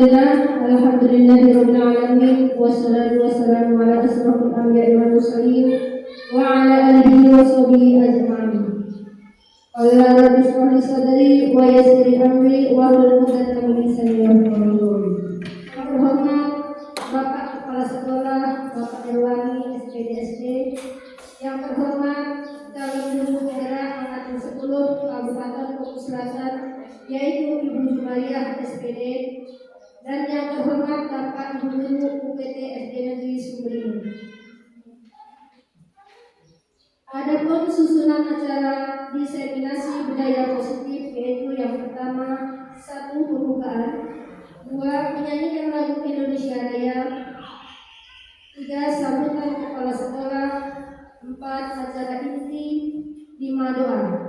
Alhamdulillahirabbil alamin wassalatu wassalamu ala asrofil anbiya'i wal mursalin wa ala alihi wa sahbihi ajma'in. Qala rabbi shrah li sadri wa yassir li amri wa hlul 'uqdatam min lisani yafqahu qawli. Terhormat Bapak Kepala Sekolah Bapak Erwani SPDSD, yang terhormat calon guru penggerak angkatan 10 Kabupaten Lombok Selatan yaitu Ibu Jumariah SPD, dan yang terhormat Bapak Guru UPT SD Negeri Sumberini. Adapun susunan acara diseminasi budaya positif yaitu yang pertama 1. Pembukaan, 2. Menyanyikan lagu Indonesia Raya, 3. Sambutan kepala sekolah, 4. Acara inti, 5. Doa.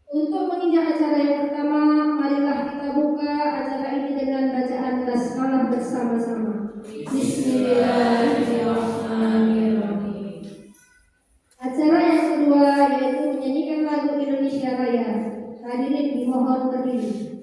Untuk menginjak acara yang pertama, marilah kita buka acara ini dengan bacaan basmalah bersama-sama. Bismillahirrahmanirrahim. Acara yang kedua yaitu menyanyikan lagu Indonesia Raya. Hadirin dimohon berdiri.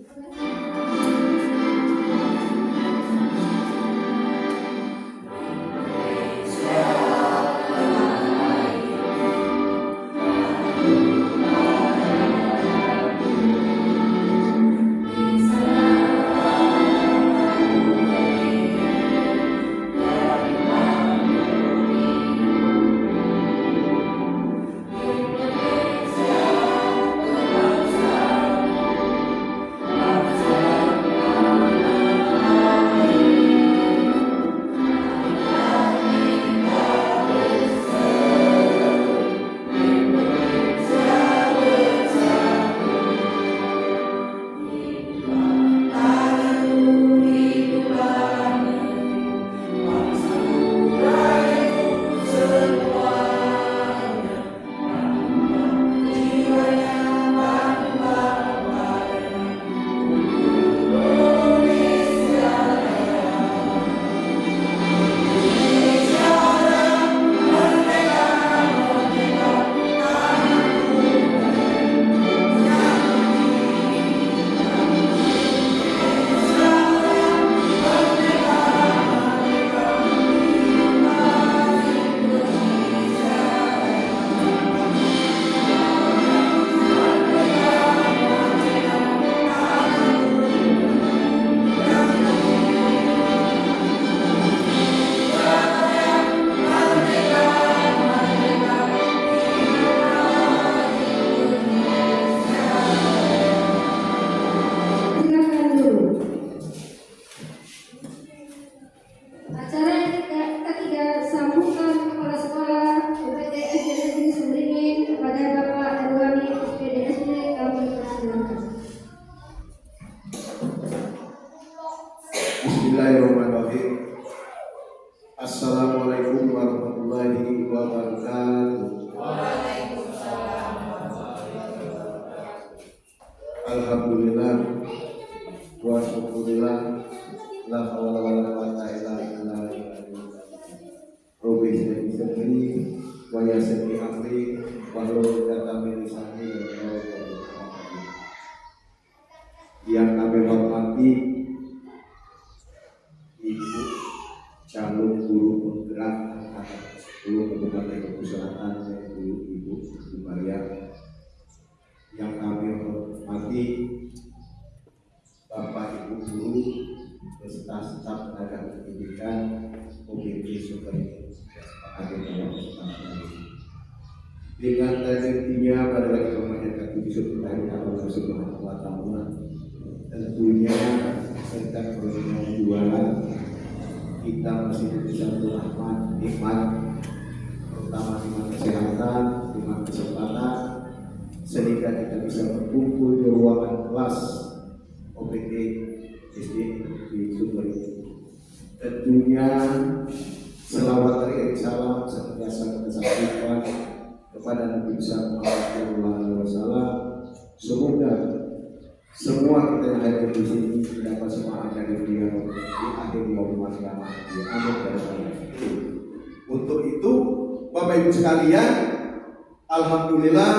Bismillahirrahmanirrahim. Assalamualaikum warahmatullahi wabarakatuh. Alhamdulillah wa syukurillah, la haula wala quwwata illa billah. Rabbi sirri wa yassir li amri wa hlul 'uqdatam min lisani yafqahu qawli. Yang kami hormati Ibu calon guru penggerak angkatan 10 Kabupaten Lombok Selatan, yaitu Ibu Jumariah. Yang kami hormati Bapak Ibu guru beserta staf tenaga pendidikan OPT Sumberini. Dengan tentunya pada lagi memanjatkan puji syukur Allah Subhanahu wa Ta'ala, tentunya serta perjuangan kita masih bisa berrahmat nikmat, terutama nikmat kesehatan, nikmat kesempatan, sehingga kita bisa berkumpul di ruangan kelas OPT SD di Sumberini. Tentunya selawat dari salam senantiasa kita sampaikan kepada Nabi Sallallahu Alaihi Wasallam. Semoga semua kita yang hadir di sini dapat semangat dari beliau di akhir yaumul qiyamah. Amin. Untuk itu, Bapak Ibu sekalian, alhamdulillah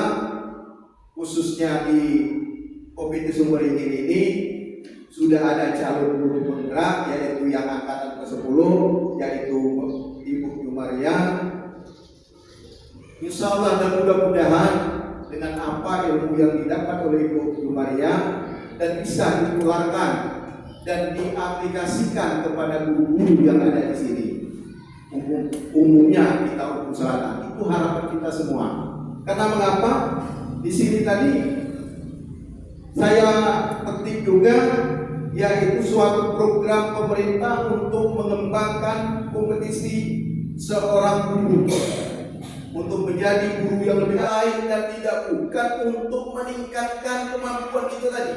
khususnya di OPT Sumberini ini sudah ada calon guru penggerak, yaitu yang angkatan ke-10, yaitu Ibu Jumaria. Insya Allah dan mudah-mudahan dengan apa ilmu yang didapat oleh Ibu Jumaria dan bisa ditularkan dan diaplikasikan kepada guru-guru yang ada di sini. Umumnya kita Umpul Selatan, itu harapan kita semua. Karena mengapa? Di sini tadi saya petik juga, yaitu suatu program pemerintah untuk mengembangkan kompetisi seorang guru untuk menjadi guru yang lebih baik dan tidak bukan untuk meningkatkan kemampuan itu tadi.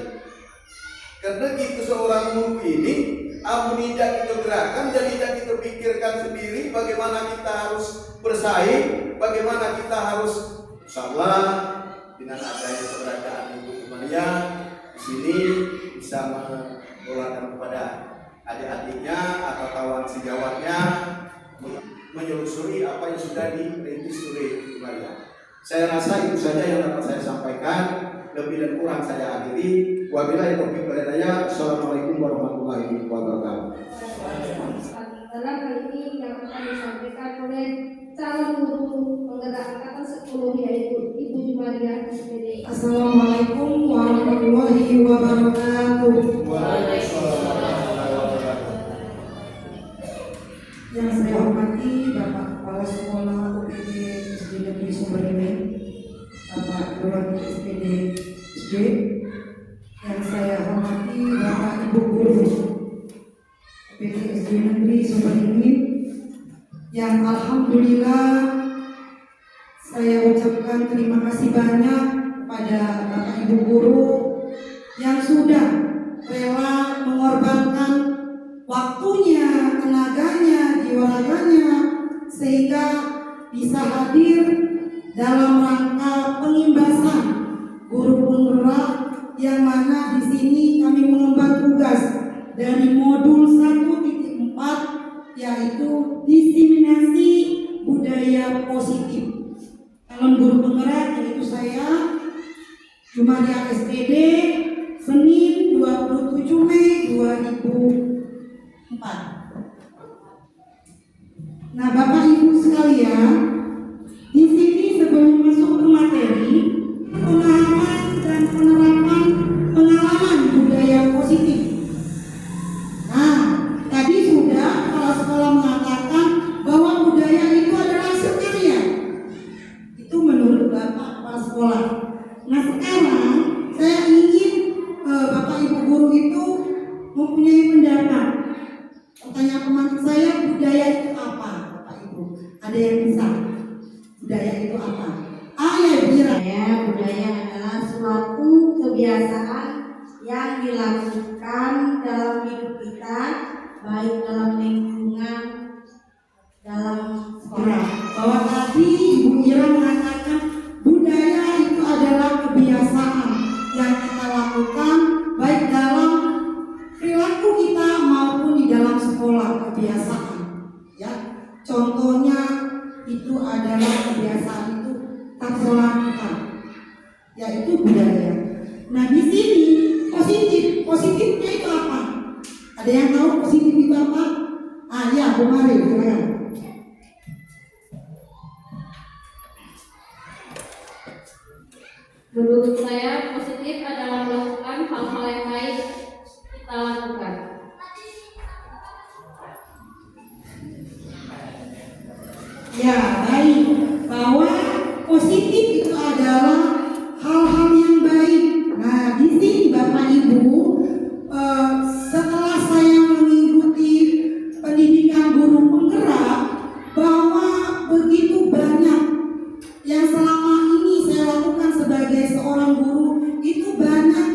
Karena gitu seorang guru ini tidak kita gerakan dan tidak kita pikirkan sendiri bagaimana kita harus bersaing, bagaimana kita harus salah dengan adanya keberadaan Ibu Jumaria di sini bisa mengeluarkan kepada adik-adiknya atau kawan sejawatnya menyelusuri apa yang sudah dirintis oleh Ibu Jumaria. Saya rasa itu saja yang dapat saya sampaikan. Lebih dan kurang saya akhiri. Wabillahi taufiq wal hidayah. Assalamualaikum warahmatullahi wabarakatuh. Dalam hal ini yang akan disampaikan oleh calon guru penggerak angkatan 10 yaitu Ibu Jumaria SPD. Assalamualaikum warahmatullahi wabarakatuh. Yang saya hormati Bapak Kepala Sekolah UPD SD Negeri Sumberlime, Bapak Lurah SPD SD. Yang saya hormati Bapak Ibu Guru UPD SD Negeri Sumberlime, yang alhamdulillah saya ucapkan terima kasih banyak kepada Bapak Ibu Guru yang sudah rela mengorbankan waktunya, tenaganya, jiwa raganya sehingga bisa hadir dalam rangka pengimbasan guru penggerak, yang mana di sini kami mengemban tugas dari modul 1.4 yaitu diseminasi budaya positif. Calon guru penggerak yaitu saya Jumaria SPD, Senin 27 Mei 2004. Nah, Bapak Ibu sekalian, di sini sebelum masuk ke materi pemahaman dan penerapan pengalaman budaya positif. Nah, tadi sudah kepala sekolah mengatakan bahwa budaya itu adalah sekarya. Itu menurut Bapak kepala sekolah. Nah, sekarang saya ingin Bapak Ibu guru itu mempunyai pendapat. Pertanyaan pemantik saya, budaya itu apa, Bapak Ibu? Ada yang bisa? Budaya itu apa? Budaya adalah suatu kebiasaan yang dilakukan dalam hidup kita, baik dalam lingkungan, dalam sekolah. Bahwa tadi Ibu Ira mengatakan budaya itu adalah kebiasaan yang kita lakukan baik dalam perilaku kita maupun di dalam sekolah, kebiasaan. Ya, contohnya itu adalah kebiasaan itu sekolah kita, yaitu budaya. Nah, di sini positifnya itu apa? Ada yang tahu positif itu apa? Ya, Bu Mari, silakan. Menurut saya positif adalah melakukan hal-hal yang baik kita lakukan. Ya, baik. Bahwa positif itu adalah hal-hal yang baik. Nah, di sini Bapak Ibu, setelah saya mengikuti pendidikan guru penggerak, bahwa begitu banyak yang selama ini saya lakukan sebagai seorang guru, itu banyak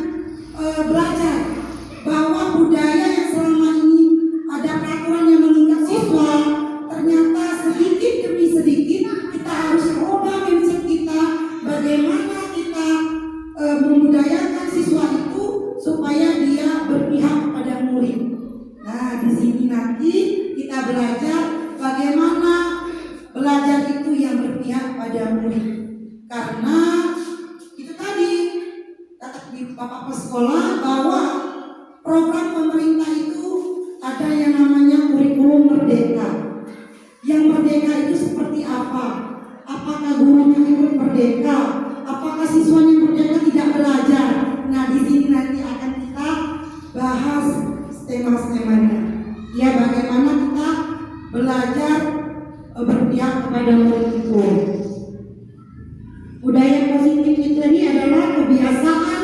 belajar bahwa budaya yang selama ini ada peraturan yang mengikat siswa, ternyata sedikit demi sedikit kita harus merubah mindset kita, bagaimana kita membudayakan siswa itu supaya dia berpihak kepada murid. Nah, di sini nanti kita belajar bagaimana belajar itu yang berpihak pada murid. Karena itu tadi kata Bapak sekolah bahwa program Yang merdeka itu seperti apa? Apakah gurunya ikut merdeka? Apakah siswanya merdeka tidak belajar? Nah, di sini nanti akan kita bahas tema-temanya. Ya, bagaimana kita belajar berpihak kepada murid itu. Budaya positif itu tadi adalah kebiasaan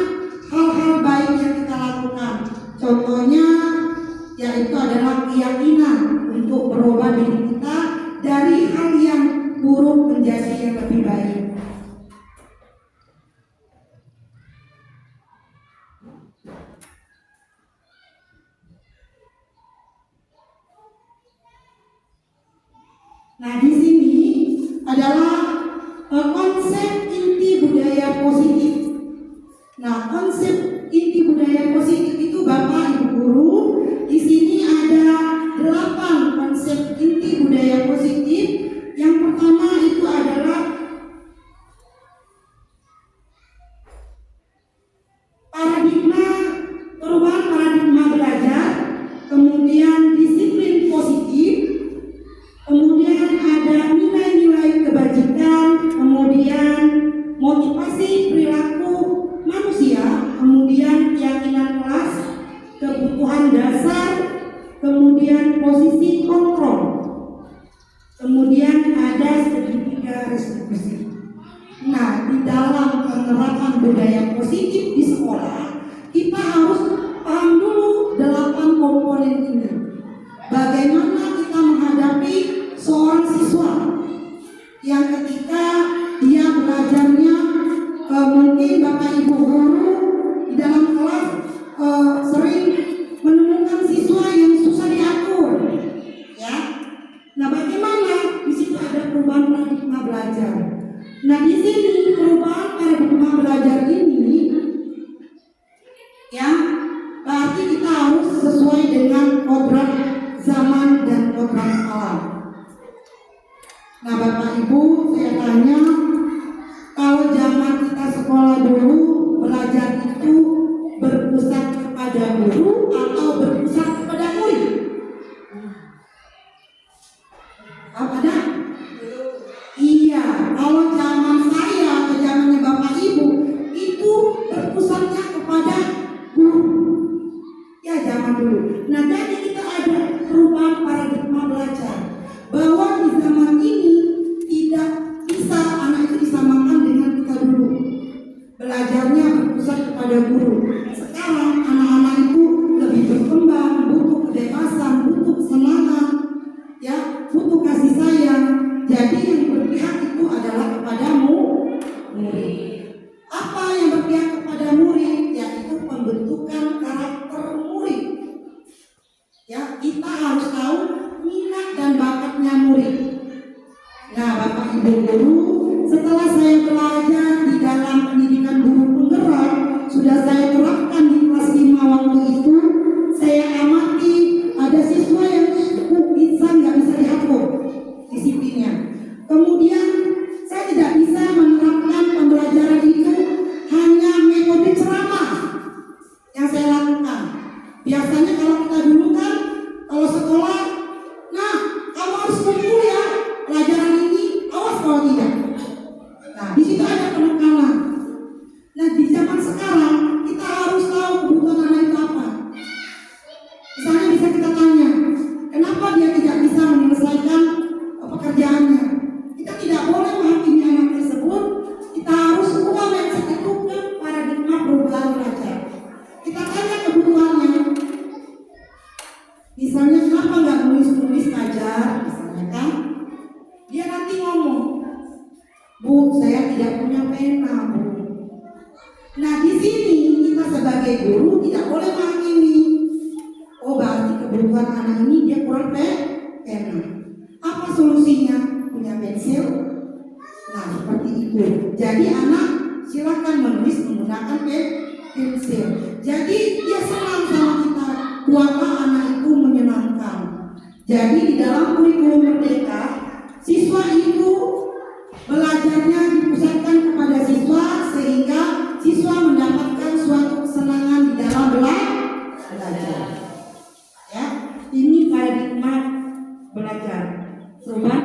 hal-hal baik yang kita lakukan. Contohnya yaitu adalah keyakinan untuk berubah diri kita dari hal yang buruk menjadi yang lebih baik. Nah, di sini adalah konsep inti budaya positif. Nah, konsep inti budaya positif itu Bapak Ibu guru, di sini ada 8 konsep inti budaya positif. Yang pertama itu adalah perubahan paradigma belajar, kemudian disiplin positif, kemudian ada nilai-nilai kebajikan, kemudian motivasi perilaku manusia, kemudian keyakinan kelas, kebutuhan dasar, kemudian posisi kontrol, kemudian ada segitiga restitusi. Nah, di dalam penerapan budaya positif di sekolah, kita harus paham dulu 8 komponen ini. Bagaimana kita menghadapi seorang siswa yang ketika dia belajarnya mungkin Bapak Ibu guru di dalam kelas sering menemukan siswa yang susah diatur, ya. Nah, bagaimana di situ ada perubahan paradigma belajar. Nah, di sini perubahan paradigma belajar ini, ya, berarti kita harus sesuai dengan kodrat zaman dan kodrat alam. Nah, Bapak Ibu, saya tanya, kalau zaman kita sekolah dulu belajar itu berpusat kepada guru atau berpusat kepada murid? Apa dah? Iya, kalau zaman saya atau zamannya Bapak Ibu itu berpusatnya kepada guru. Ya, zaman dulu. Nah, jadi kita ada perubahan paradigma belajar bahwa di zaman ini tidak bisa anak itu disamakan dengan kita dulu. Belajarnya berpusat kepada guru. Sekarang anak-anak itu lebih berkembang, butuh kebebasan, butuh kesenangan, ya, butuh kasih sayang. Jadi yang berpihak itu adalah kepadamu murid. Apa yang berpihak kepada murid? Yaitu pembentukan karakter murid. Ya, kita harus tahu minat dan bakatnya murid. Nah, Bapak Ibu guru, setelah saya belajar di dalam pendidikan guru penggerak, sudah saya terapkan di kelas 5 waktu itu, saya amati ada siswa yang nggak bisa diatur disiplinnya. Kemudian saya tidak bisa menerapkan pembelajaran itu hanya metode ceramah yang saya lakukan. Biasanya kalau kita dulu kan, kalau sekolah, nah, kamu harus kumpul ya pelajaran ini, awas kalau tidak. Nah, di situ ada penekanan. Nah, di zaman sekarang kita harus tahu kebutuhan anak itu apa. Misalnya bisa kita tanya, kenapa dia tidak bisa menyelesaikan pekerjaannya? Kita tidak boleh menghakimi anak tersebut. Kita harus ubah mindset itu ke paradigma perubahan belajar. Kita tanya kebutuhannya. Misalnya, kenapa nggak nulis-nulis aja? Misalnya kan, dia nanti ngomong, Bu, saya tidak punya pena, Bu. Nah, di sini kita sebagai guru tidak boleh menghakimi. Oh, berarti kebutuhan anak ini dia kurang pena. Apa solusinya? Punya pensil? Nah, seperti itu. Jadi anak silakan menulis menggunakan pensil. Jadi dia senang sama kita. Buatlah anak itu menyenangkan. Jadi di dalam kurikulum Merdeka, siswa itu belajarnya dipusatkan kepada siswa sehingga siswa mendapatkan suatu kesenangan di dalam belajar. Ya, ini paradigma belajar. Perubahan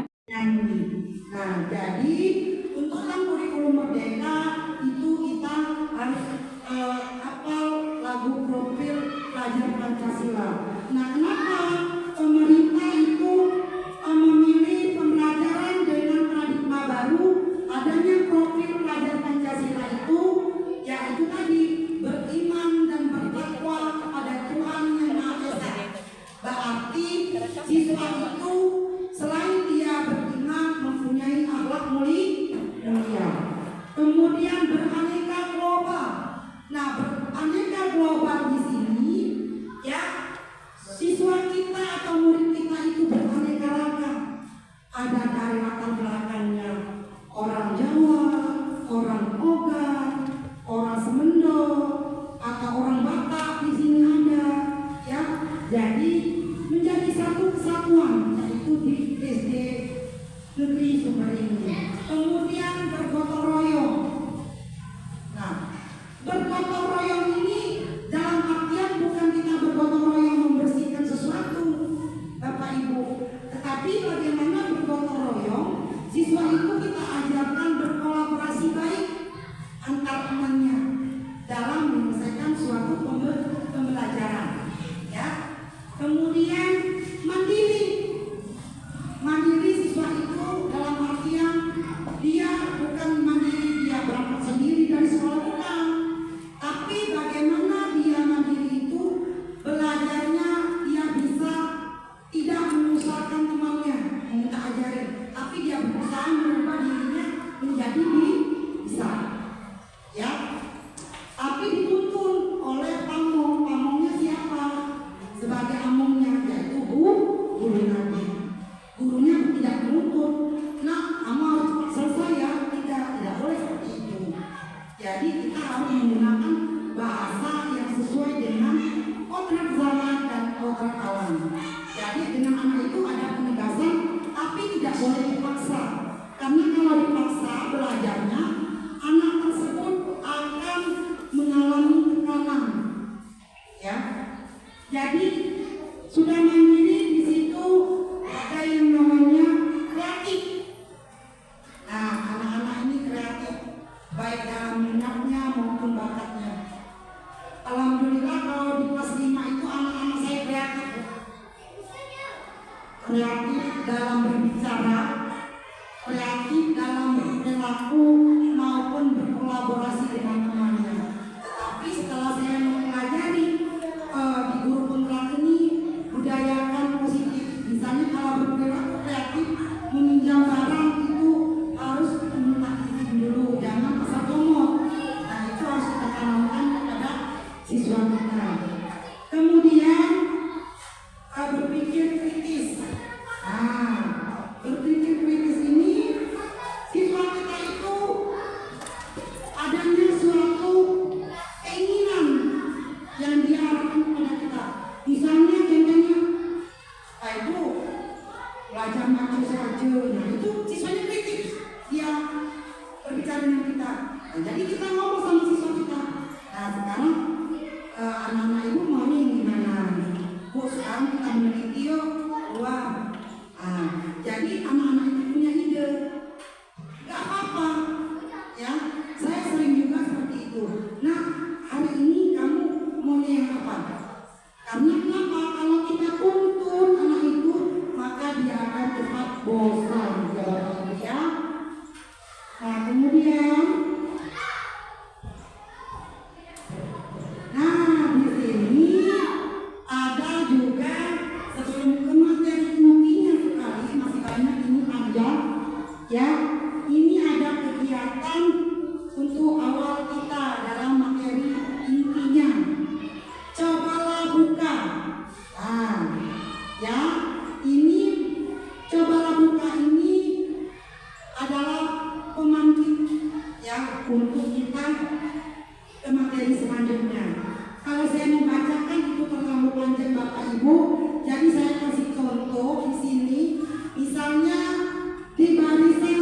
Jadi untuk kurikulum merdeka itu kita harus hafal lagu profil pelajar Pancasila. Nah, kenapa pemerintah itu memilih pembelajaran dengan paradigma baru? Adanya profil pelajar Pancasila itu, yaitu tadi beriman dan bertakwa kepada Tuhan Yang Maha Esa. Berarti siswa itu selain dia beriman mempunyai akhlak mulia, kemudian beraneka global. Nah, beraneka global di sini ya, siswa kita atau murid kita itu beraneka ragam. Ada dari latar belakangnya orang Jawa, orang Ogan, orang Semendo, atau orang Batak di sini ada, ya. Jadi menjadi satu kesatuan, yaitu di SD Negeri Sumber ini. Kemudian bergotong royong. Nah, bergotong royong ini dalam artian bukan kita bergotong royong membersihkan sesuatu, Bapak Ibu, tetapi bagaimana bergotong royong, siswa itu kita ajarkan berkolaborasi baik antar temannya dalam menyelesaikan suatu pembelajaran, ya. Kemudian mandiri siswa itu dalam artian dia bukan mandiri dia berangkat sendiri dari sekolah, bukan, tapi bagaimana dia mandiri itu belajarnya dia bisa tidak menyusahkan temannya minta ajarin, tapi dia berusaha merubah dirinya menjadi bisa, ya. Tapi dituntun oleh pamongnya siapa? Sebagai amongnya, yaitu gurunya. Gurunya tidak menuntut, nah kamu harus cepat selesai ya, tidak boleh seperti itu. Jadi kita harus menggunakan bahasa yang sesuai dengan kodrat zaman dan kodrat alam. Jadi dengan anak itu ada penegasan, tapi tidak boleh dipaksa, karena kalau dipaksa belajarnya anak tersebut akan mengalami tekanan, ya. Jadi sudah mandiri di situ ada yang namanya kreatif. Nah, anak-anak ini kreatif baik dalam minatnya maupun bakatnya. Alhamdulillah kalau di kelas 5 itu anak-anak saya kreatif. Kreatif dalam berbicara, kreatif dalam berperilaku maupun berkolaborasi dengan temannya. Tetapi setelah saya mempelajari di guru penggerak ini budayakan positif. Misalnya kalau berperilaku kreatif meminjam barang itu harus minta izin dulu, jangan asal comot. Nah, itu harus kita tanamkan kepada siswa kita. Kemudian berpikir kritis. Nah, berpikir kritis ini siswa kita itu adanya suatu keinginan yang diarahkan kepada kita. Misalnya contohnya, Ibu belajar ngaji saja, nah itu siswanya kritis, dia berbicara dengan kita. Nah, jadi kita ngomong sama siswa kita. Nah, sekarang anak-anak ibu maunya yang gimana? Bu, sekarang kita meneliti yuk, keluar. Nah, jadi anak-anak itu punya ide. Gak apa-apa, ya. Saya sering juga seperti itu. Nah, hari ini kamu maunya yang apa? Karena kenapa? Kalau kita tuntun anak itu, maka dia akan cepat bosan, ya. Nah, kemudian, di sini ada juga sebelum ke materi intinya sekali, masih banyak ini panjang, ya. Ini ada kegiatan untuk awal kita dalam materi intinya. Cobalah buka. Nah, ya, ini cobalah buka ini adalah pemantik, ya, untuk kita ke materi selanjutnya. Kalau saya membacakan itu terlalu panjang Bapak Ibu, jadi saya kasih contoh di sini. Misalnya di barisan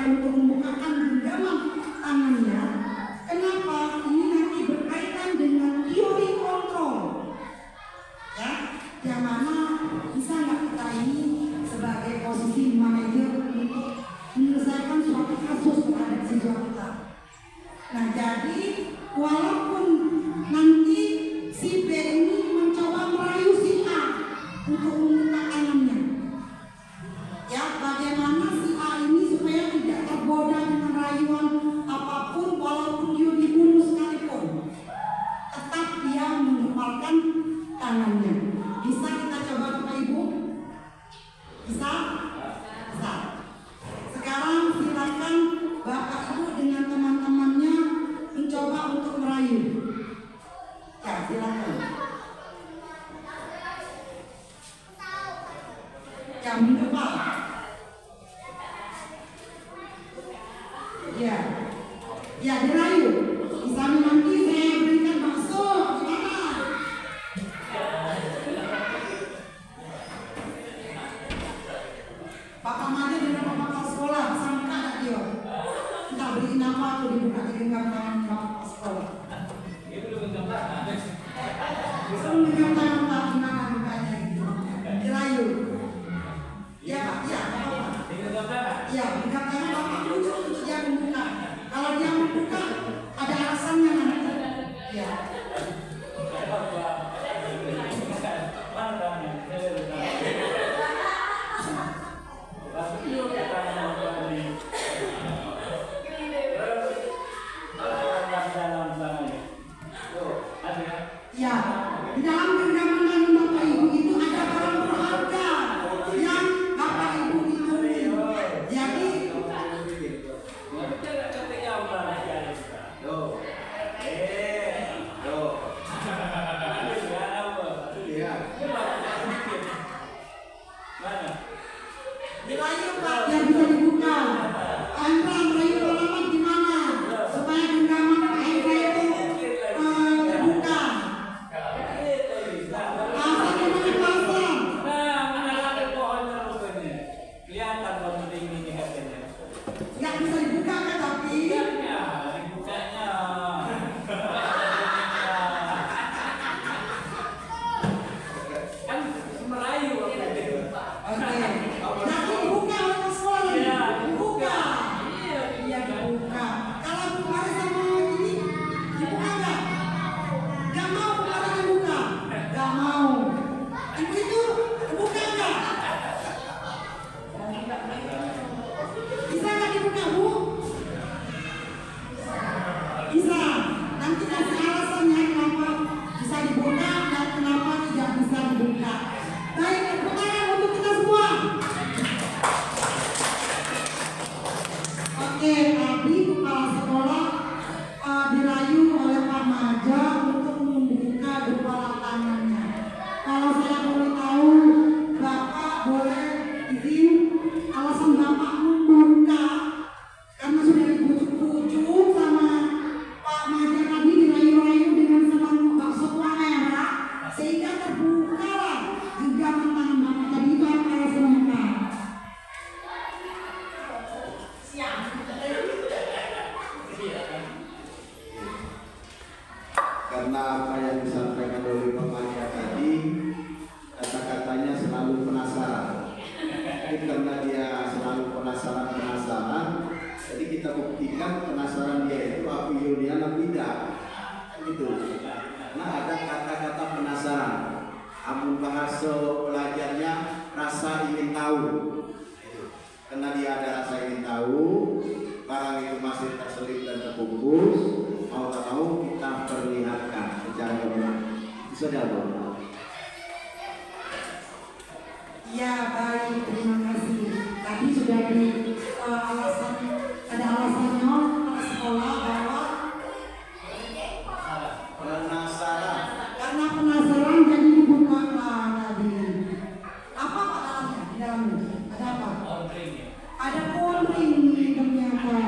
untuk membukakan genggaman tangannya. Kenapa? Ini nanti berkaitan dengan teori kontrol. Ya, yang mana bisa nggak kita ini sebagai posisi manajer untuk menyelesaikan suatu kasus terhadap siswa kita. Nah, jadi walaupun nanti si B ini mencoba merayu si A untuk membuka tangannya, ya bagaimana si A ini supaya tidak tergoda dengan rayuan apapun, walaupun dia dibunuh sekalipun, tetap dia mengepalkan tangannya. Bisa kita coba Bapak Ibu? Bisa? Bisa. Sekarang silakan Bapak Ibu dengan teman-temannya mencoba untuk merayu. Ya, silakan. Ya, mencoba. Ya, ya dirayu. Bisa nanti saya berikan bakso. Gimana? Bapak Made dengan Bapak sekolah sama anak dia. Kita beliin apa tuh dibuka di genggam tangan Bapak sekolah. Belum genggam tangan Pak gimana bukanya gitu. Dirayu. Ya Pak, ya Bapak. Ya, genggam tangan Bapak lucu dia membuka. Kalau dia membuka ada alasannya nanti. Ya. Ya, di dalam genggaman tangan Bapak Ibu itu ada barang berharga yang Bapak Ibu hidungi. Jadi, dirayu Pak, yang bisa dibuka. Andra merayu alamat di mana? Supaya genggaman Pak Hendra itu terbuka. Pasang di mana pasang? Nggak bisa dibuka kan tapi? Oke. Nanti buka oleh sekolah. Buka. Iya dibuka. Kalau buka sama ini dibuka nggak? Nggak mau kalau dibuka. Nggak mau. Ibu itu buka nggak? Bisa nggak dibuka Bu? Bisa. Nanti kasih alasannya kenapa bisa dibuka dan kenapa tidak bisa dibuka. Baik, tepuk tangan untuk kita semua. Oke, tadi kepala sekolah dirayu oleh Pak Maja untuk membuka kepala tangannya. Kalau saya boleh tahu, Bapak boleh izin alasan Bapak membuka karena sudah dibujuk-bujuk sama Pak Maja tadi dirayu-rayu dengan selang bakso tua merah sehingga terbukalah genggaman tangan Bapak tadi. Itu apa alasan Bapak? Karena apa yang disampaikan oleh Pak Maria tadi, kata-katanya selalu penasaran. Jadi karena dia selalu penasaran, jadi kita buktikan penasaran dia itu apa Yulian atau tidak, gitu. Nah ada kata-kata penasaran. Amun bahasa pelajarnya rasa ingin tahu. Karena dia ada rasa ingin tahu, barang itu masih terselip dan terbungkus, mau tak mau kita perlihatkan secara benar. Bisa jawab. Ya baik, terima kasih. Tadi sudah di alasan, ada alasannya oleh sekolah bahwa Penasaran. karena penasaran jadi dibuka tadi. Apa Pak dalamnya? Di dalamnya ada apa? Ada polring ternyata.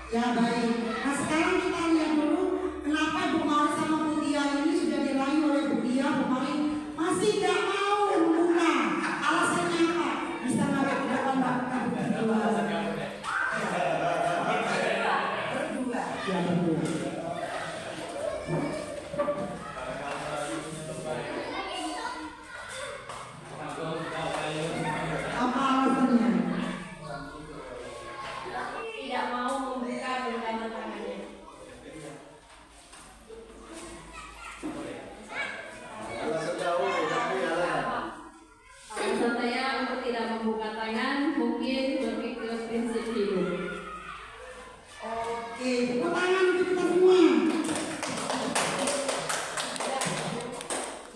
Ya baik. Nah sekarang kita lihat dulu kenapa Bu Mari sama Bu Dia ini sudah dirayu oleh Bu Dia, Bu Mari masih nggak mau membuka. Alasannya apa? Bisa nggak tidak Mbak?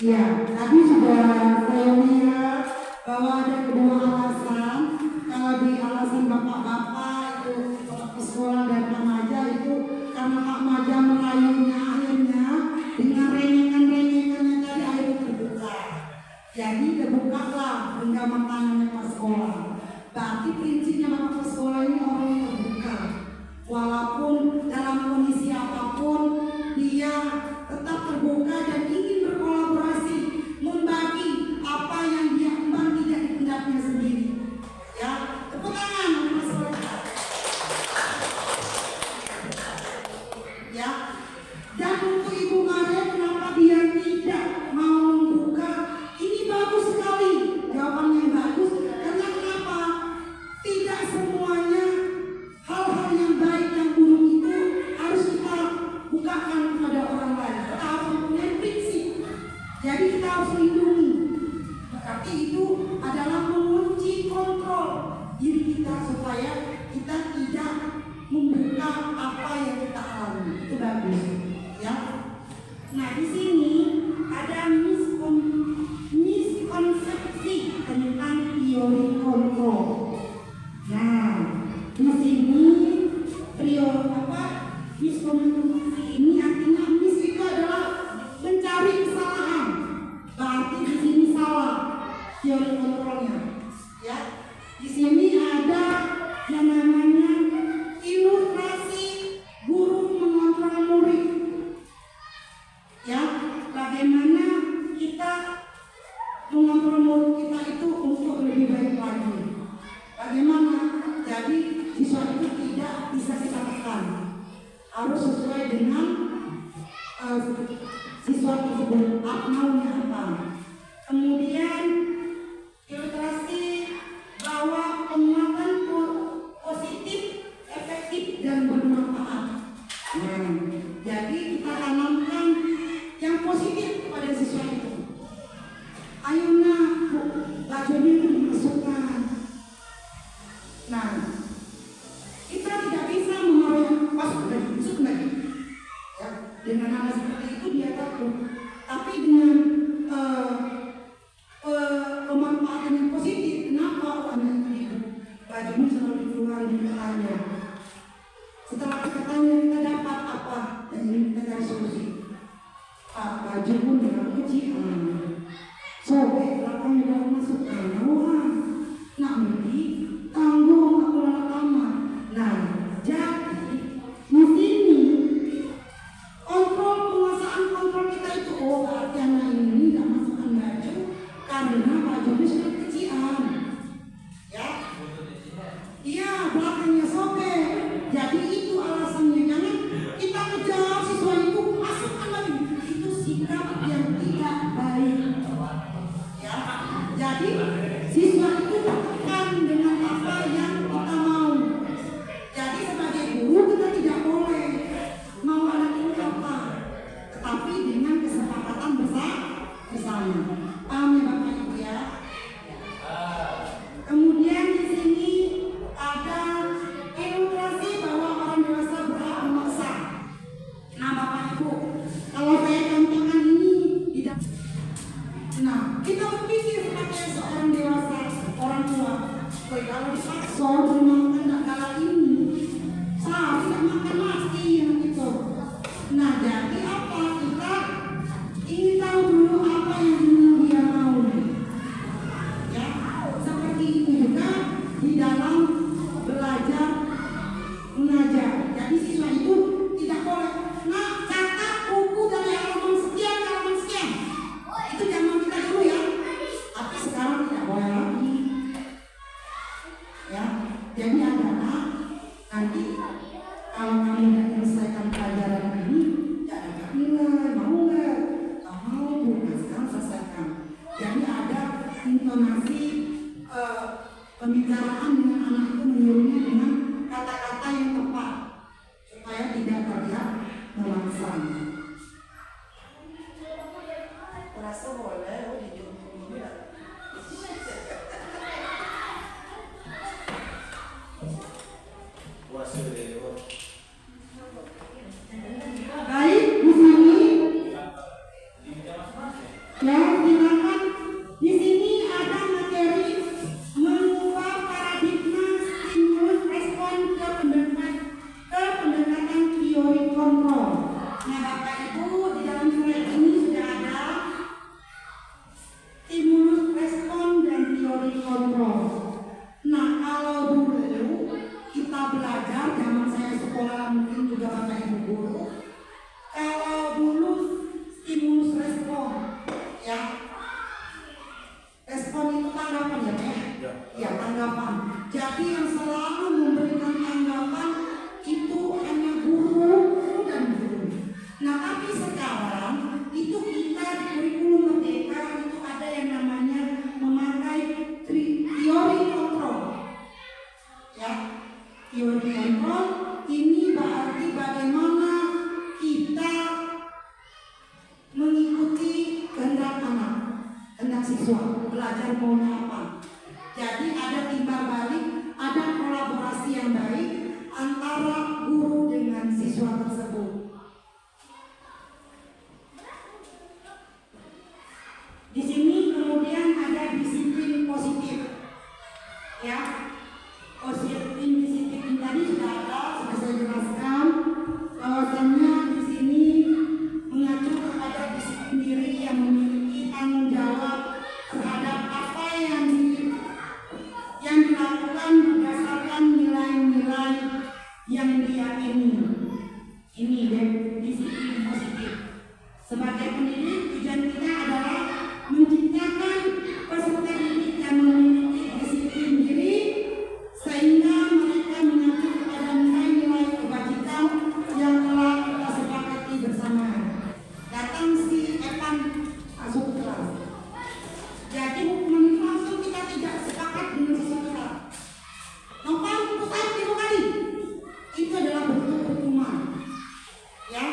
Ya, tadi sudah saya lihat bahwa ada kedua alasan. Kalau di alasan bapak-bapak itu sekolah dan remaja itu karena remaja merayunya akhirnya dengan rengengan-rengengannya tadi akhirnya terbuka. Jadi terbukalah genggaman tangannya pas sekolah. Berarti prinsipnya bapak sekolah ini orang yang terbuka. Walaupun dalam kondisi apapun dia tetap terbuka dan ingin berkolaborasi, membagi apa yang dia emban tidak dipendapnya sendiri. Ya, tepuk tangan untuk masalah. Ya, dan untuk Ibu Maria, kenapa dia tidak mau membuka? Ini bagus sekali, jawaban yang bagus. Karena kenapa? Tidak semuanya hal-hal yang baik yang buruk itu harus kita bukakan kepada orang lain. Kita harus mempunyai prinsip. Jadi kita harus lindungi. Tapi itu adalah mengunci kontrol diri kita supaya kita tidak membuka apa yang kita alami. Itu bagus, ya. Nah di sini ada miskonsepsi tentang teori kontrol. Nah di sini miskonsepsi ini artinya mis itu adalah mencari kesalahan. Berarti di sini salah teori kontrolnya. Ya, di sini ada yang namanya ilustrasi guru mengontrol murid. Ya, bagaimana kita mengontrol murid kita itu untuk lebih baik lagi. Bagaimana? Jadi siswa itu tidak bisa kita tekan. Harus sesuai dengan siswa tersebut maunya apa. Kemudian ilustrasi bahwa penguatan positif, efektif dan bermanfaat. Nah, jadi kita tanamkan yang positif kepada siswa itu. Ayo nak, bajunya dimasukkan. Nah, kita tidak bisa memarahi masuk lagi. Ya, dengan hal seperti itu dia takut. Tapi dengan pemanfaatan yang positif, kenapa anak itu bajunya selalu dikeluarkan di kepalanya? Setelah kita tanya kita dapat apa? Dan ini kita cari solusi. Pak, baju pun terlalu kecil. Sobek belakangnya udah masuk kandungan. Nak beli tanggung aku lalu kamar. Nah, jadi di sini penguasaan kontrol kita itu berarti anak ini tidak masukkan baju karena bajunya sudah kecilan. Ya, iya belakangnya sobek. Jadi itu alasannya. Jangan kita kejar siswa itu masukkan lagi. Itu sikap yang tidak baik. Ya, jadi siswa itu tekan dengan apa yang kita mau. Jadi sebagai guru kita tidak boleh mau anak ini apa, tetapi dengan kesepakatan bersama. Paham ya Bapak Ibu ya? Kemudian di sini ada ilustrasi bahwa orang dewasa berhak memaksa. Nah Bapak Ibu, kalau saya contohkan ini tidak. Nah kita berpikir sebagai seorang dewasa, orang tua. Kalau dipaksa bermakan tidak kalah ini, saya tidak makan mati yang itu. Nah jadi apa? Kita ingin tahu dulu apa yang dia mau. Ya, seperti itu juga di dalam belajar mengajar. Jadi siswa itu tidak boleh, nah catat buku dari halaman sekian ke halaman sekian. Itu zaman kita dulu ya. Tapi sekarang tidak boleh lagi. Ya, jadi adalah nanti kalau kamu sudah menyelesaikan pelajaran ini, ya ada nilai, mau nggak? Kalau mau, bukan sekarang selesaikan. Jadi ada intonasi pembicaraan dengan anak itu, menyuruhnya dengan kata-kata yang tepat supaya tidak terlihat melangsang. Terasa boleh, dijumpai ya. Puasa Keyword control ini berarti bagaimana kita mengikuti kehendak anak, kehendak siswa, belajar maunya apa. Jadi ada timbal balik, ada kolaborasi yang baik antara guru dengan siswa tersebut. Di sini kemudian ada disiplin positif, ya. Disiplin disiplin tadi sudah saya jelaskan bahwasanya di sini mengacu kepada disiplin diri yang memiliki tanggung jawab terhadap apa yang dilakukan berdasarkan nilai-nilai yang diyakini. Ini disiplin positif. Sebagai pendidik, tujuan kita adalah menciptakan peserta didik yang memiliki disiplin diri sehingga mereka mengacu kepada nilai-nilai kebajikan yang telah kita sepakati bersama. Datang si Evan masuk ke kelas. Jadi hukuman itu langsung kita tidak sepakat dengan seseorang. Nomor putar 3 kali. Itu adalah bentuk hukuman. Ya.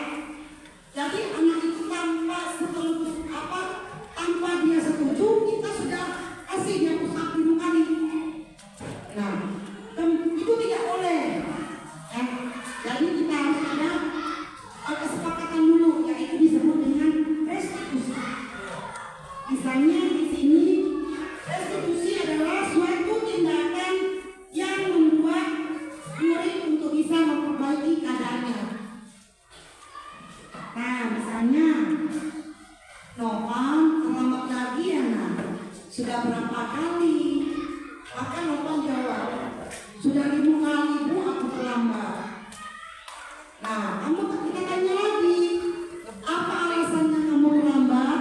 Jadi anak itu tanpa dia setuju, kita sudah kasih dia pusat 5 kali. Nah, itu tidak boleh. Ya. Jadi kita harus ada kesepakatan dulu, yaitu disebut dengan restitusi. Misalnya di sini restitusi adalah suatu tindakan yang membuat murid untuk bisa memperbaiki keadaannya. Nah, misalnya Nopan terlambat lagi ya nak. Sudah berapa kali? Maka Nopan jawab, sudah 5 kali Bu aku terlambat. Nah, kamu kita tanya lagi, apa alasannya kamu terlambat?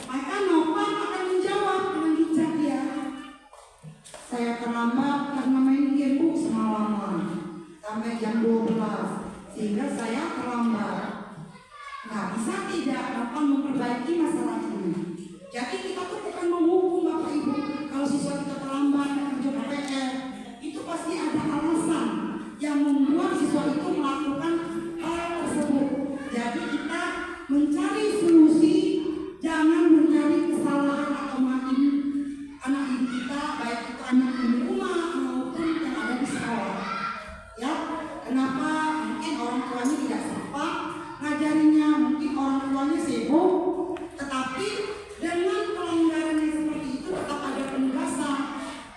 Maka Nopan akan menjawab dengan bijak dia, saya terlambat karena main game Bu semalaman sampai jam 12 sehingga saya terlambat. Nah, bisa tidak dapat memperbaiki masalah ini. Jadi kita tuh bukan menghukum Bapak Ibu kalau siswa kita terlambat mengerjakan PR. Itu pasti ada alasan yang membuat siswa itu melakukan hal tersebut. Jadi kita mencari solusi, jangan mencari kesalahan atau makin anak didik kita, baik itu anak di rumah maupun yang ada di sekolah. Ya, kenapa mungkin orang tuanya tidak sempat ngajarinya, mungkin orang tuanya sibuk, tetapi dengan pelanggaran yang seperti itu tetap ada penegasan.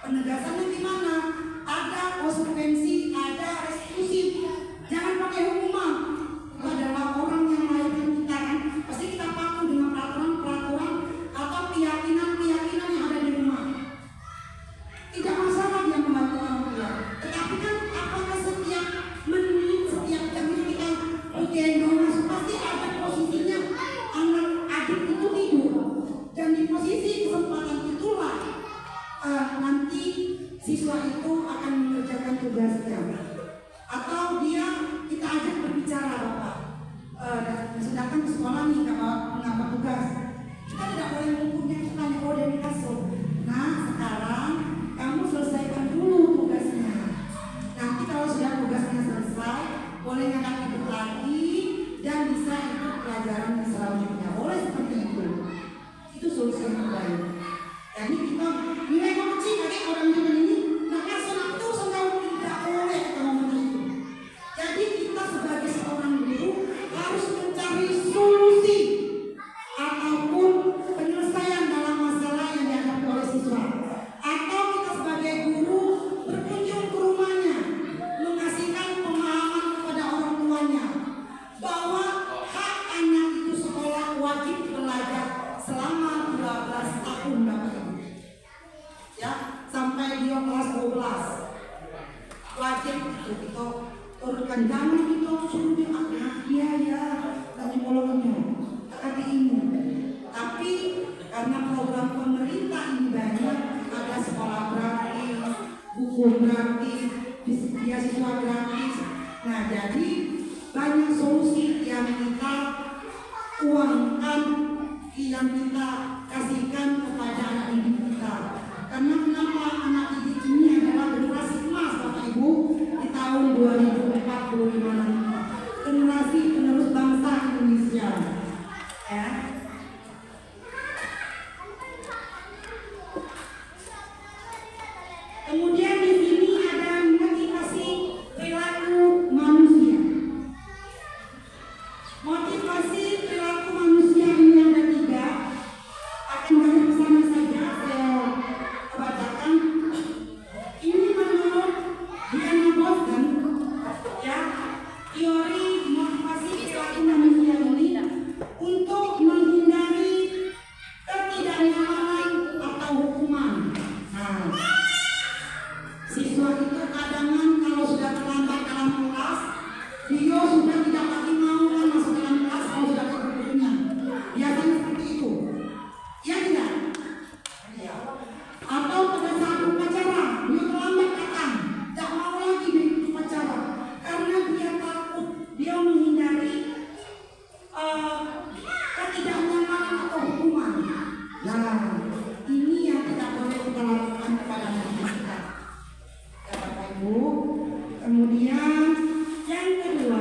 Penegasannya gimana? Ada konsekuensi, ada restitusi. Jangan pakai hukuman. Itu adalah orang yang melahirkan kita kan, pasti kita patuh dengan peraturan-peraturan atau keyakinan-keyakinan yang ada di rumah. Tidak masalah dia membantu orang tua, tetapi kan apakah setiap menit, setiap jam itu kita gendong masuk, pasti ada posisinya anak adik itu tidur, dan di posisi kesempatan itulah nanti siswa itu akan mengerjakan tugasnya. Atau dia kita ajak berbicara, Bapak, sedangkan ke sekolah nih nggak tugas, kita tidak boleh mengukurnya, kita hanya boleh di kasur. Nah, sekarang kamu selesaikan dulu tugasnya. Nanti kalau sudah tugasnya selesai, boleh ngangkat hidup lagi dan bisa ikut pelajaran yang selanjutnya. Boleh seperti itu. Itu solusi yang baik. Jadi kita nilai kecil lagi orang zaman ini, nah personal itu tidak boleh kita ngomong itu. Jadi kita sebagai seorang guru harus mencari solusi ataupun penyelesaian dalam masalah yang dihadapi oleh siswa. Atau kita sebagai guru berkunjung ke rumahnya, mengasihkan pemahaman kepada orang tuanya bahwa hak anak itu sekolah wajib belajar selama 12 tahun Bapak Ibu. Ya, sampai dia kelas 12 wajib itu kita turunkan, jangan kita suruh dia iya ya tadi polongannya tadi ini. Tapi karena program pemerintah ini banyak, ada sekolah gratis, buku gratis, beasiswa gratis. Nah, jadi banyak solusi yang kita uangkan, yang kita kasihkan kepada anak didik kita. Karena kenapa anak didik ini adalah generasi emas Bapak Ibu. tahun 2045 nanti. Generasi penerus bangsa Indonesia. Ya. Kemudian di sini ada motivasi perilaku manusia. Motivasi perilaku manusia ini ada 3. Akan bahas bersama saja saya bacakan. Ini menurut Diana Boston, ya, teori motivasi perilaku manusia ini untuk menghindari ketidaknyamanan atau hukuman. Nah, siswa itu kadang-kadang kalau sudah terlambat dalam kelas, dia sudah tidak lagi mau masuk dalam kelas kalau sudah kebutuhannya. Biasanya seperti itu. Ya tidak? Ya. Atau pada saat upacara, dia terlambat datang, tidak mau lagi di upacara karena dia takut, dia menghindari ketidaknyamanan atau hukuman. Nah, ini yang tidak boleh kita lakukan kepada anak kita. Ya Bapak Ibu. Kemudian yang kedua,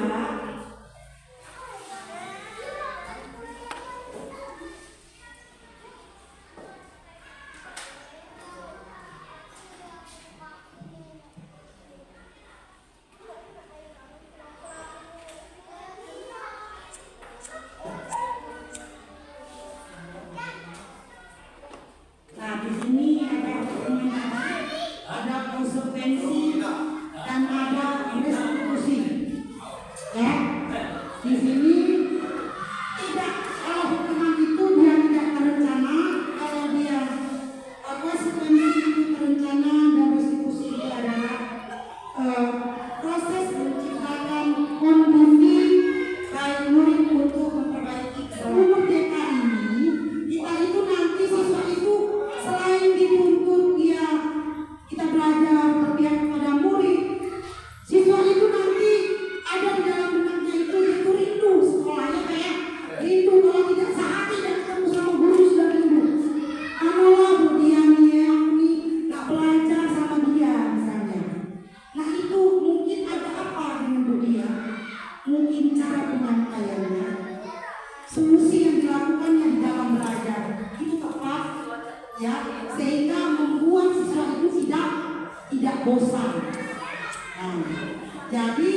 nah di sini ada konsekuensi dan ada restitusi. Ya, di sini tidak, kalau hukuman itu dia tidak terencana, kalau dia konsekuensi itu terencana dan restitusi itu adalah proses menciptakan kondisi baik murid untuk memperbaiki umur TK ini. Kita itu nanti siswa itu selain dituntut kita belajar berpihak kepada murid, siswa itu nanti ada di dalam benaknya itu rindu sekolahnya, kayak rindu kalau tidak sehari dan ketemu sama guru sudah rindu. Anolah Bu dia nih, aku nih tak belajar sama dia misalnya. Nah itu mungkin ada apa dengan Bu dia? Mungkin cara penyampaiannya, solusi yang dilakukannya di dalam belajar itu tepat, ya, sehingga membuat siswa itu tidak bosan. Nah, jadi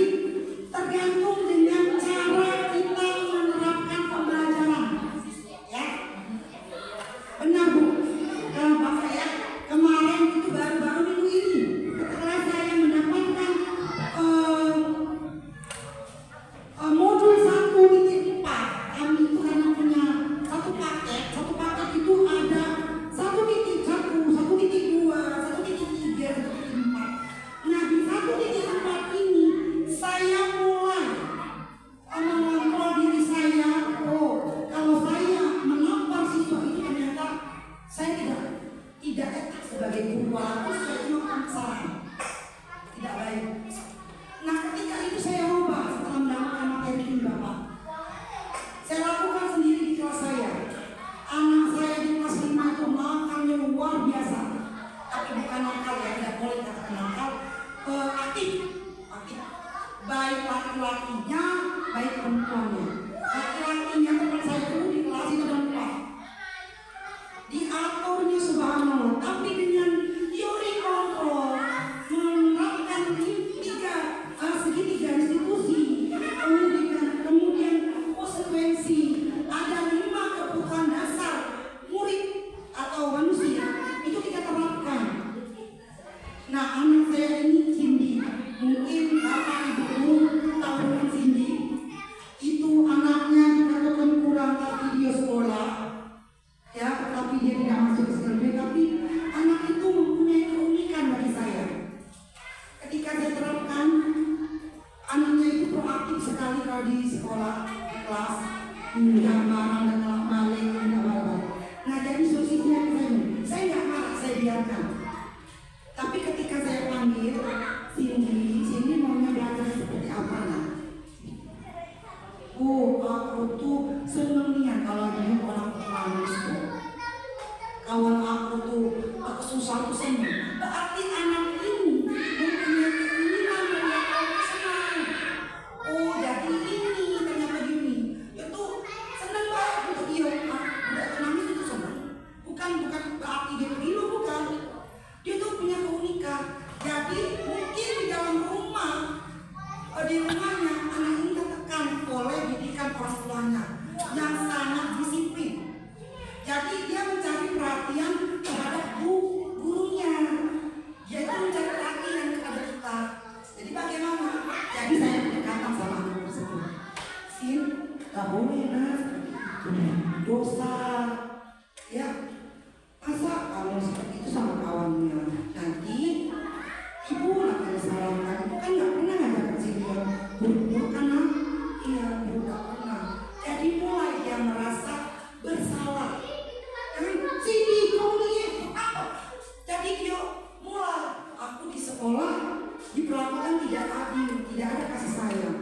tergantung dengan cara kita menerapkan pembelajaran, ya. Benar Bu, Bapak ya, kemarin itu baru-baru minggu ini setelah saya mendapatkan modul 1.4, kami itu karena punya satu paket itu ada 1.1, 1.2, 1.3, 1.4. Nah di 1.4 ini saya mulai mengontrol diri saya. Oh, kalau saya menampar siswa itu ternyata saya tidak etis sebagai guru, walaupun saya cuma kesalahan tidak baik. Nah ketika itu saya ubah setelah mendapatkan materi ini Bapak. Saya lakukan sendiri di kelas saya. Anak saya di kelas 5 itu makannya luar biasa. Tapi bukan nakal ya, tidak boleh katakan nakal. Aktif. Baik laki-lakinya, baik perempuannya. Laki-lakinya teman saya dulu di kelas itu dan kelas. Diaturnya subhanallah, tapi dengan teori kontrol, menerapkan segitiga institusi, kemudian konsekuensi, ada 5 kebutuhan dasar murid atau manusia, itu kita terapkan. Nah anak saya ini Cindy, mungkin Bapak Ibu tahu dengan Cindy, itu anaknya dikatakan kurang tapi dia sekolah, ya, tapi dia tidak masuk SMP, tapi anak itu mempunyai keunikan bagi saya. Ketika saya terapkan, anaknya itu proaktif sekali kalau di sekolah, di kelas, tidak marah, tidak balik, tidak balik. Nah jadi solusinya saya nggak marah, saya biarkan. Tapi ketika saya panggil Cindy maunya belajar seperti apa lah? Oh, aku tuh seneng nih kalau dia orang manis tuh. Kawan aku tuh susah tuh seneng. Berarti anak ini mempunyai keinginan melihat gawe nah dosa ya. Masa kamu seperti itu sama kawannya, nanti ibu akan disalahkan. Ibu kan nggak pernah ngajakin si dia buruk-buruk kan? Iya, ibu nggak pernah. Jadi mulai dia merasa bersalah. Sini kamu lihat apa? Jadi dia mulai, aku di sekolah diperlakukan tidak adil, tidak ada kasih sayang.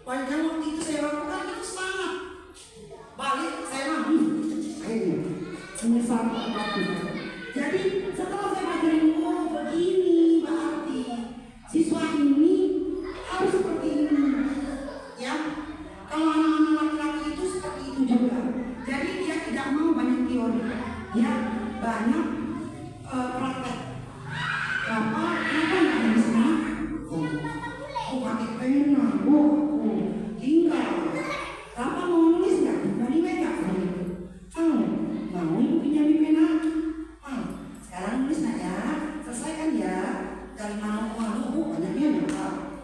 Padahal waktu itu saya lakukan itu sangat. Balik saya nangis. Akhirnya menyesal aku. Jadi setelah saya ngajarin, oh begini berarti siswa ini harus seperti ini. Ya, kalau anak-anak laki-laki itu seperti itu juga. Jadi dia tidak mau banyak teori, dia banyak praktek. Kenapa nggak bisa? Aku pakai pena, aku tinggal. Kenapa mau nulis nggak? Mau dipegang? Mau ibu pinjam pena? Sekarang nulis nak ya, selesaikan ya. Dari mana mau bu, banyaknya berapa?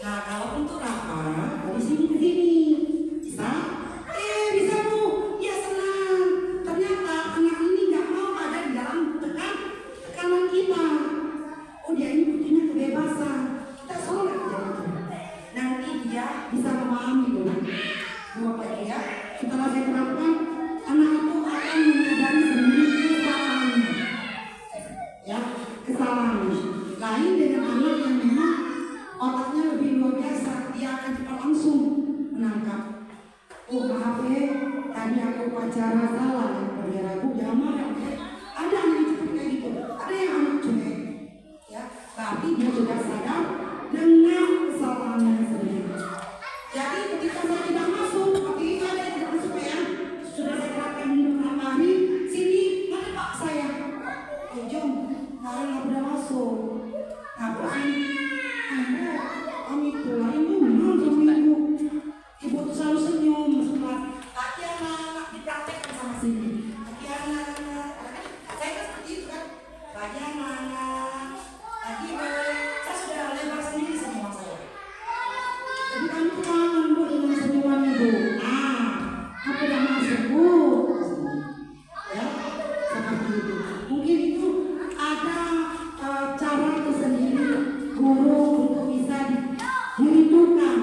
Nah kalau untuk Rafa, dari sini ke sini bisa? Bisa bu, ya senang. Ternyata anak ini nggak mau ada di dalam tekanan kita. Oh dia ini butuhnya kebebasan. Kita soleh jadi nanti dia bisa memahami dulu. Bapak ya, setelah saya terapkan, anak itu akan menyadari sendiri kesalahannya. Ya, kesalahannya. Lain dengan anak yang memang otaknya lebih luar biasa, dia akan cepat langsung menangkap. Oh maaf ya, tadi aku upacara salah, biar aku jangan marah. Ada anak yang seperti kayak gitu, ada yang anak cuek. Ya, tapi dia sudah sadar dengan kesalahannya sendiri. Jadi ketika saya tidak masuk, ketika saya tidak masuk ya, sudah saya terapkan beberapa hari, sini mana pak saya? Oh jom, nggak udah masuk. Ngapain? Kami pulang itu memang seminggu. Ibu tuh selalu senyum, setelah lagi anak dipraktekkan sama sini. Lagi anak, saya kan seperti itu kan. Lagi anak, lagi saya sudah lebar sendiri senyuman saya. Jadi kami kangen bu dengan senyuman ibu. Aku udah masuk bu. Ya, seperti itu. Mungkin itu ada cara tersendiri guru untuk bisa dirindukan.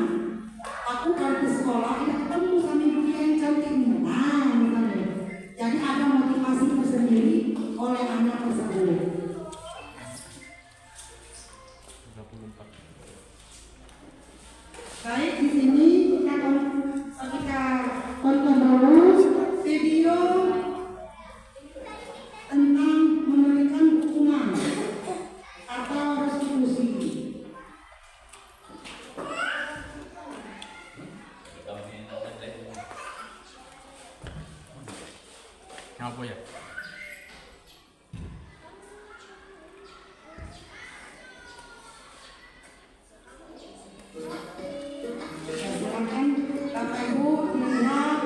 Aku kalau ke sekolah tidak ketemu sama ibu yang cantik ini. Misalnya. Jadi ada motivasi tersendiri oleh anak tersebut. Baik, di sini kita tonton dulu video tentang memberikan hukuman atau restitusi. Apa ya? Silakan Bapak Ibu melihat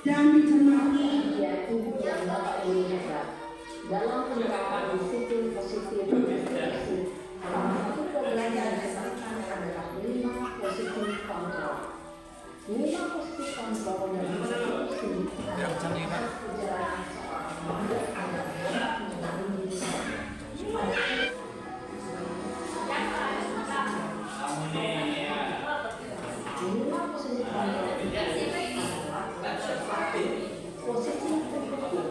dan dicermati. Dalam penerapan disiplin positif restriksi, salah satu program yang dilaksanakan adalah 5 positif kontrol. 5 positif kontrol yang dilakukan perjalanan seorang adalah mengenali diri. Posisi tertentu,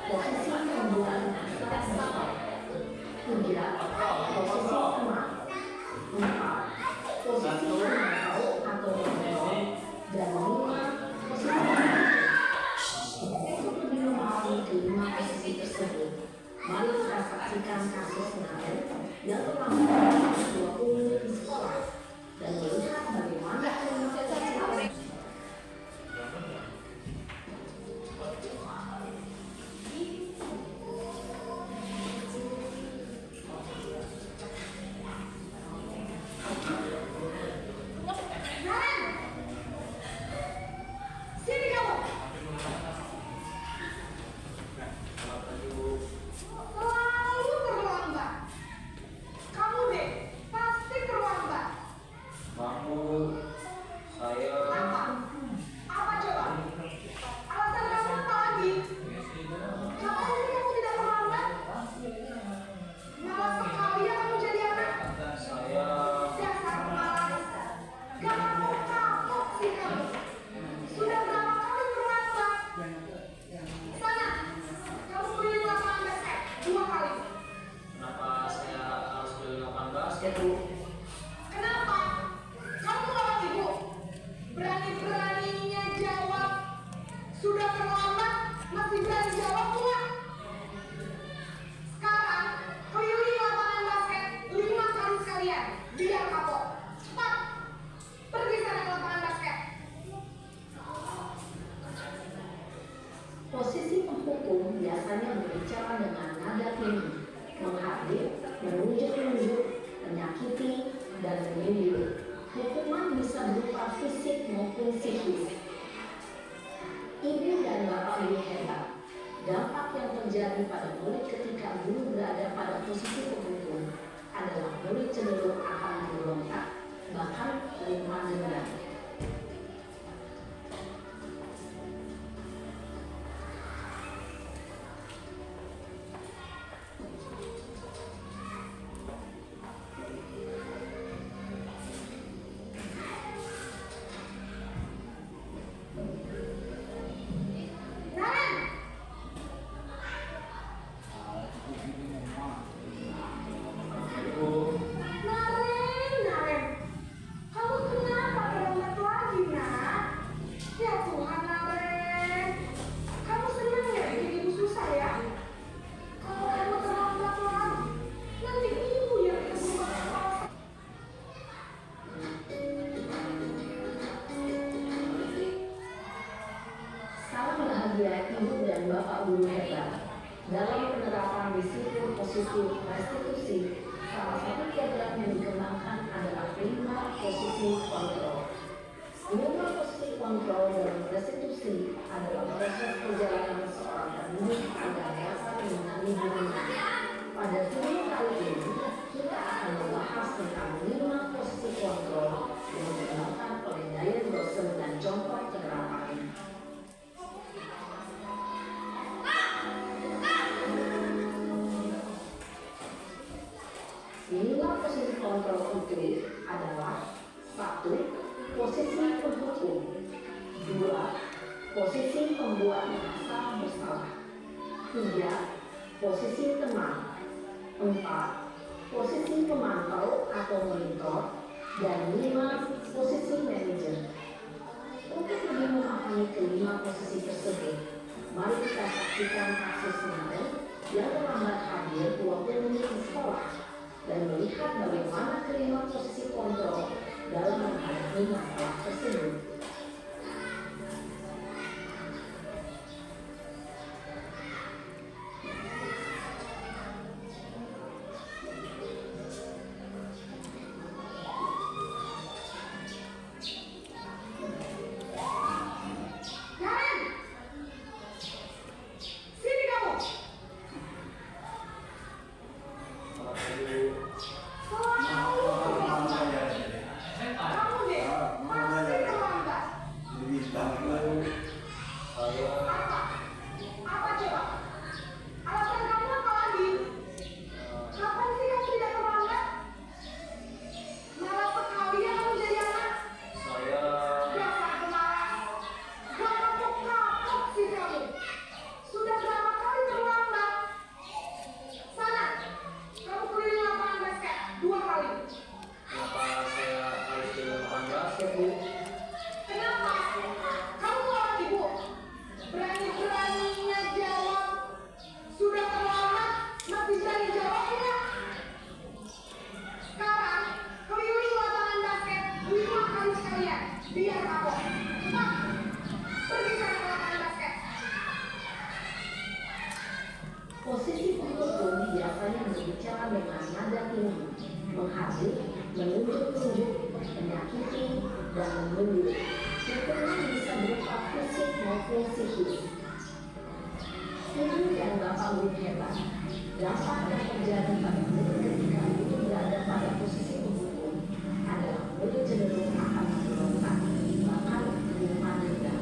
posisi pembuat dasar, 9 posisi teman, 4 posisi atau Ya Bu. Kenapa? Kamu lawan ibu. Berani-beraninya jawab. Sudah terlambat, masih berani jawab pula. Sekarang, keliling lapangan basket 5 kali sekalian. Biar kapok. Cepat. Pergi sana ke lapangan basket. Posisi penghukum biasanya berbicara dengan nada tinggi, menghadir, menunjuk-nunjuk, menyakiti, dan menyindir. Hukuman bisa berupa fisik maupun psikis. Ibu dan bapak guru hebat. Dampak yang terjadi pada murid ketika guru berada pada posisi penghukum adalah murid cenderung akan memberontak, bahkan menerima denda. Naren, kamu kenapa terlambat lagi, nak? Ya Tuhan, Naren, kamu senang ya bikin ibu susah ya? Kalau kamu terlambat lagi, nanti ibu yang ketemu masalah. Salam bahagia ibu dan bapak guru hebat. Dalam penerapan disiplin positif restitusi, salah satu program yang dikembangkan adalah 5 posisi kontrol. 5 posisi kontrol dalam restitusi adalah proses perjalanan seorang pendidik agar dapat mengenali dirinya. Pada video kali ini, kita akan membahas tentang 5 posisi kontrol yang dikembangkan oleh Diane Dawson dan contoh penerapannya. Lima posisi kontrol itu adalah 1. Posisi penghukum, 2. Posisi pembuat merasa bersalah, 3. Posisi teman, 4. Posisi pemantau atau monitor, dan 5. Posisi manajer. Untuk lebih memahami kelima posisi tersebut, mari kita saksikan kasus Naren yang terlambat hadir 20 menit di sekolah dan melihat bagaimana kelima posisi kontrol dalam menghadapi masalah tersebut. Naren, sini kamu. Kamu deh, pasti terlambat. Apa? Apa coba? Alasan kamu apa lagi? Kapan sih kamu tidak terlambat? Malah sekalian kamu jadi anak. Dasar pemalas. Gak kapok-kapok sih kamu. Sudah berapa kali terlambat? Sana, kamu keliling lapangan basket 2 kali. Kenapa saya harus ke lapangan basket Bu? Kenapa? Kamu lawan ibu. Berani-beraninya jawab. Sudah terlambat, masih berani jawab enggak? Sekarang, keliling lapangan basket 5 kali sekalian. Biar kapok. Cepat. Pergi sana ke lapangan basket. Posisi penghukum biasanya berbicara dengan nada tinggi, menghadir, menunjuk-nunjuk, menyakiti, dan menyindir. Hukuman bisa berupa fisik maupun psikis. Ibu dan bapak guru hebat. Dampak yang terjadi pada murid ketika itu berada pada posisi penghukum adalah murid cenderung akan memberontak, bahkan menerima denda.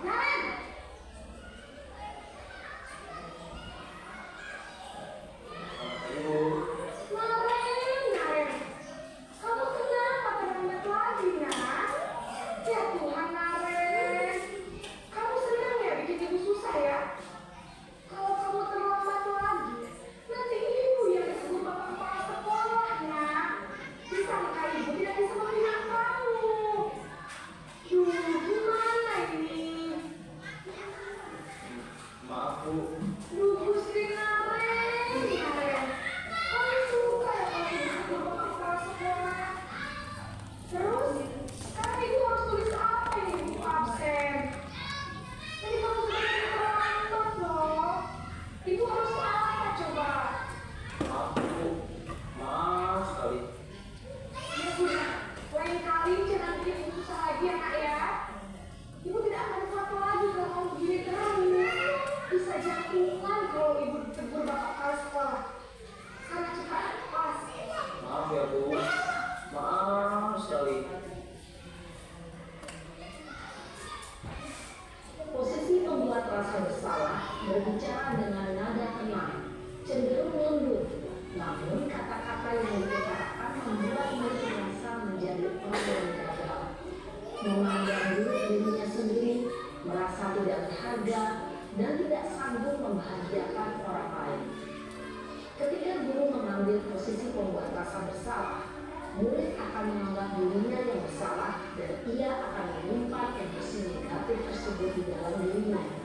Naren, menjadi orang yang gagal, memandang dirinya sendiri, merasa tidak berharga, dan tidak sanggup membahagiakan orang lain. Ketika guru mengambil posisi pembuat rasa bersalah, murid akan menganggap dirinya yang bersalah dan ia akan menyimpan emosi negatif tersebut di dalam dirinya.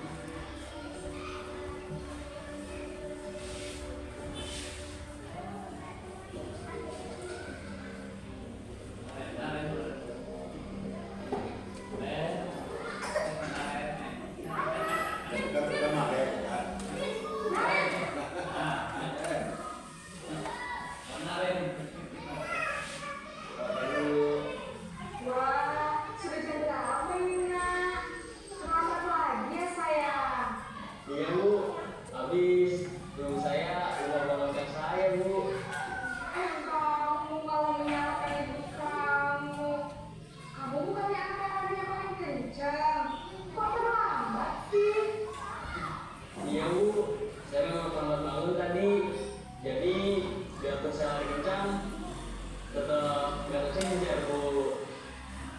Wah, sudah jam berapa ini, Nak? Selamat lagi ya, sayang. Iya Bu, habis belum saya lupa bangunkan saya Bu. Kamu malah menyalahkan ibu kamu. Kamu bukannya anak-anaknya paling kencang. Kok terlambat sih? Iya Bu, saya memang terlambat bangun tadi. Jadi biarpun saya lari kencang, tetap nggak kencang ya Bu.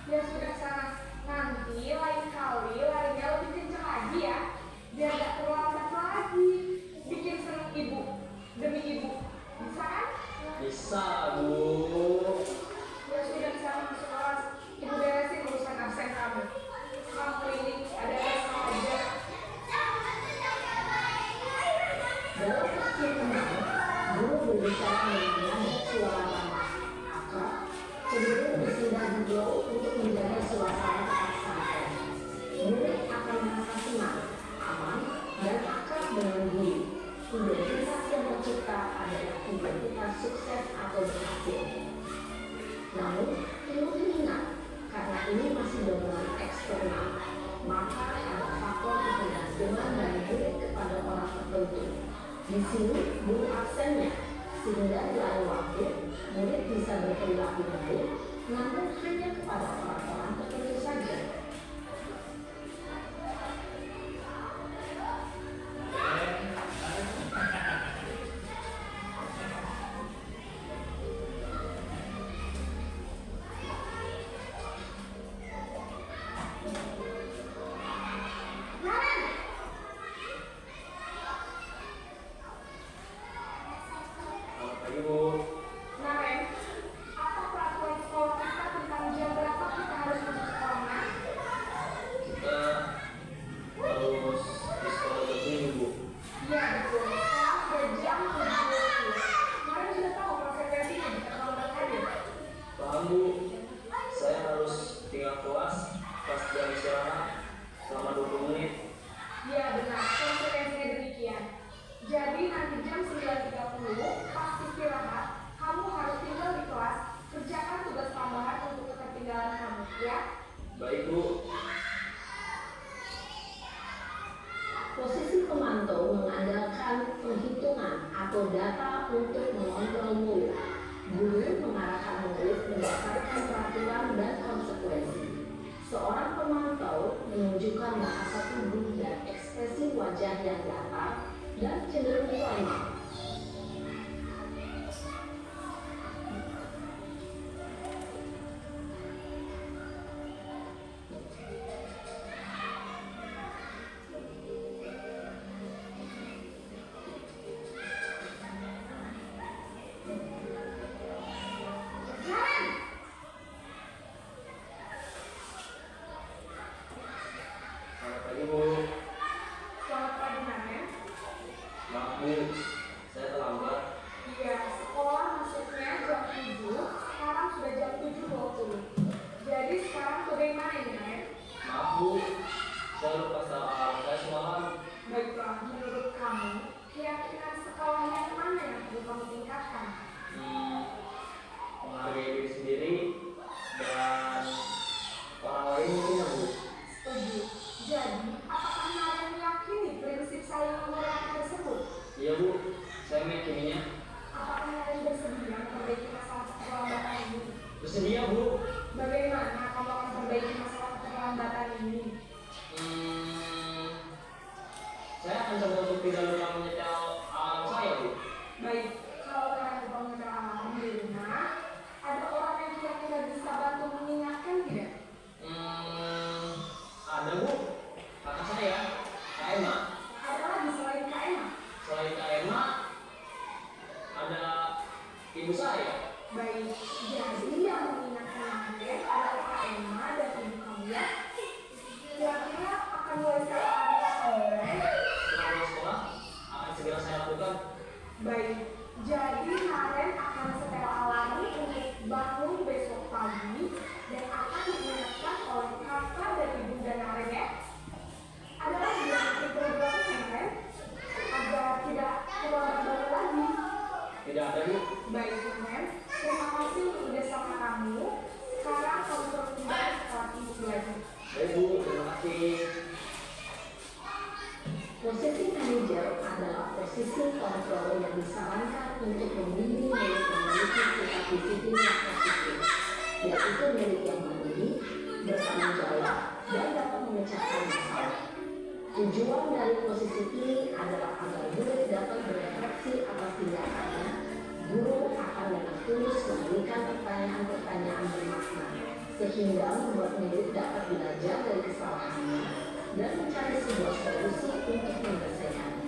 Ya sudah sana. Nanti lain kali larinya lebih kencang lagi ya. Biar gak terlambat lagi. Bikin seneng ibu. Demi ibu. Bisa kan? Bisa Bu. Ya sudah bisa masuk kelas. Ibu beresin urusan absen kamu. Kamu ini ada saja. Dalam posisi tenang, guru berbicara dengan suara ramah, akrab, cenderung bersinggah-singgah untuk menjaga suasana pesantren. Murid akan merasa senang, aman, dan akrab dengan guru. Identitas yang tercipta adalah identitas sukses atau berhasil. Namun, perlu diingat, karena ini masih dorongan eksternal, maka ada faktor ketergantungan dari murid kepada orang tertentu. Di sini, guru absennya, sehingga di lain waktu, murid bisa berperilaku baik, namun hanya kepada orang-orang tertentu saja. Selamat pagi Bu. Naren, apa peraturan sekolah kita tentang jam berapa kita harus masuk sekolah? Kita harus di sekolah tertunggu Bu. Iya betul. Sekarang sudah jam 7.20. Kemarin sudah tahu konsekuensinya jika terlambat hadir. Paham Bu, saya harus tinggal kelas pas jam istirahat selama 20 menit. Iya benar, konsekuensinya demikian. Jadi nanti jam 9.30 pas istirahat, kamu harus tinggal di kelas, kerjakan tugas tambahan untuk ketertinggalan kamu, ya? Baik Bu. Posisi pemantau mengandalkan penghitungan atau data untuk mengontrol murid. Guru mengarahkan murid berdasarkan peraturan dan konsekuensi. Seorang pemantau menunjukkan bahasa tubuh dan ekspresi wajah yang datar dan cenderung formal. Selamat pagi Bu. Selamat pagi, Naren. Maaf Bu, saya terlambat. Iya, sekolah masuknya jam 7, sekarang sudah jam 7.20. Jadi sekarang bagaimana ini, Naren? Maaf Bu, saya lupa saat saya semalam. Baiklah, menurut kamu, keyakinan sekolah yang mana yang perlu kamu tingkatkan? Menghargai diri sendiri dan orang lain mungkin ya Bu. Setuju. Jadi, apakah Naren meyakini prinsip saling mengurangi tersebut? Iya Bu, saya meyakininya. Apakah Naren bersedia memperbaiki masalah keterlambatan ini? Bersedia Bu. Bagaimana kamu akan memperbaiki masalah keterlambatan ini? Saya akan coba untuk tidak lupa menyetel alarm saya Bu. Baik, kalau Naren lupa menyetel alarm di rumah, ada orang yang kira-kira bisa ibu saya. Baik, jadi yang mengingatkan Naren adalah Kak Emma dan ibu kamu ya. Kira-kira akan mulai sekolah apakah online? Selama sekolah akan segera saya lakukan. Baik, jadi Naren akan setel alarm untuk bangun besok pagi dan akan diingatkan oleh kakak dan ibunda Naren ya. Ada lagi yang perlu dilakukan Naren? Agar tidak keluar baru lagi. Tidak ada, Bu. Baik, Naren. Terima kasih untuk kerjasama kamu. Sekarang kamu terus kembali ke kelas untuk belajar. Baik, Bu. Terima kasih. Posisi manajer adalah posisi kontrol yang disarankan untuk membimbing milik memiliki sifat disiplin yang positif, yaitu milik yang mandiri, bertanggung jawab, dan dapat memecahkan masalah. Tujuan dari posisi ini adalah agar murid dapat berefleksi atas tindakannya. Guru akan dengan tulus memberikan pertanyaan-pertanyaan bermakna, sehingga membuat murid dapat belajar dari kesalahannya dan mencari sebuah solusi untuk menyelesaikannya.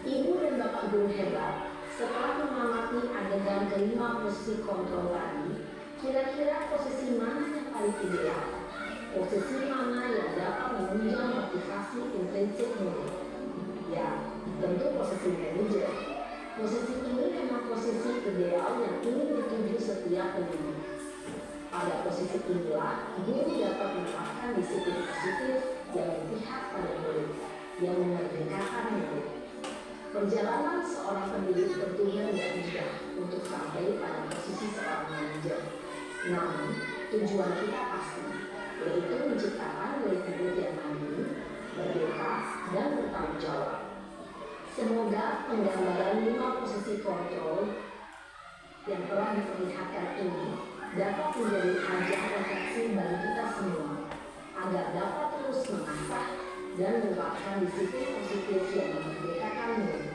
Ibu dan bapak guru hebat, setelah mengamati adegan kelima posisi kontrol tadi, kira-kira posisi mana yang paling ideal? Posisi mana yang dapat menunjang motivasi intrinsik murid? Ya, tentu posisi manajer. Posisi ini memang posisi ideal yang ingin dituju setiap pendidik. Pada posisi inilah, guru dapat menerapkan disiplin positif yang berpihak pada murid, yang memerdekakan murid. Perjalanan seorang pendidik tentunya tidak mudah untuk sampai pada posisi seorang manajer. Namun, tujuan kita pasti, yaitu menciptakan murid-murid yang mandiri, merdeka, dan bertanggung jawab. Semoga penggambaran 5 posisi kontrol yang telah diperlihatkan ini dapat menjadi ajang refleksi bagi kita semua, agar dapat terus mengasah dan menerapkan disiplin positif yang memerdekakan murid.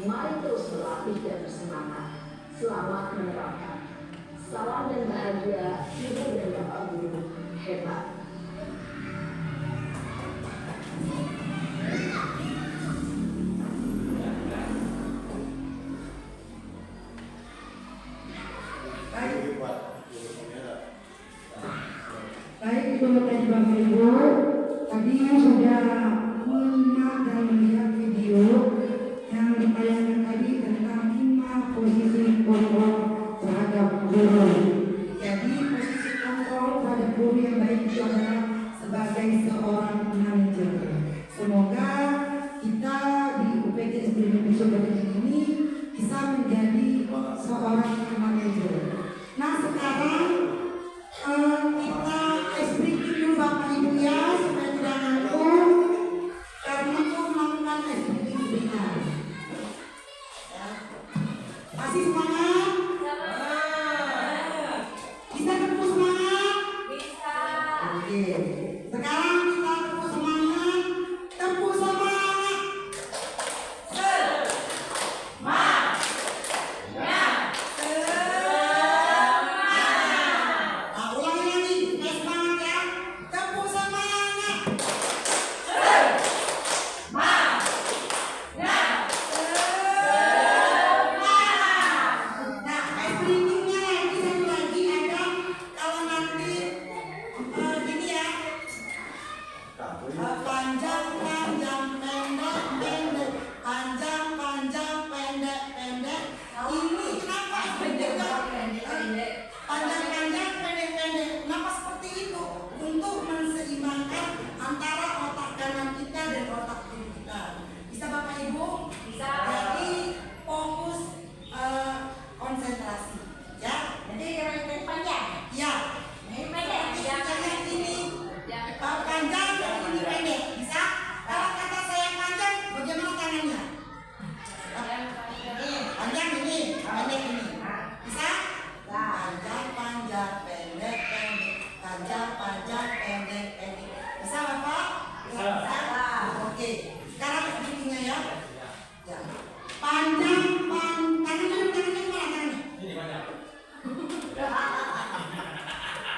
Mari terus berlatih dan bersemangat. Selamat menerapkan. Salam dan bahagia, ibu dan bapak guru hebat. Baik, Ibu dan Bapak Ibu, tadi sudah menyimak dan melihat video yang ditayangkan tadi tentang 5 posisi kontrol terhadap guru. Jadi posisi kontrol terhadap guru yang baik itu adalah sebagai seorang manajer. Semoga kita di UPTS Indonesia ini bisa menjadi seorang manajer. Nah, sekarang kita explain dulu Bapak Ibu ya, supaya tidak ngantuk, karena itu melakukan explain sebentar. Ya. Masih semangat? Bisa tepuk semangat? Bisa. Oke. Sekarang kita tepuk semangat. Tepuk semangat.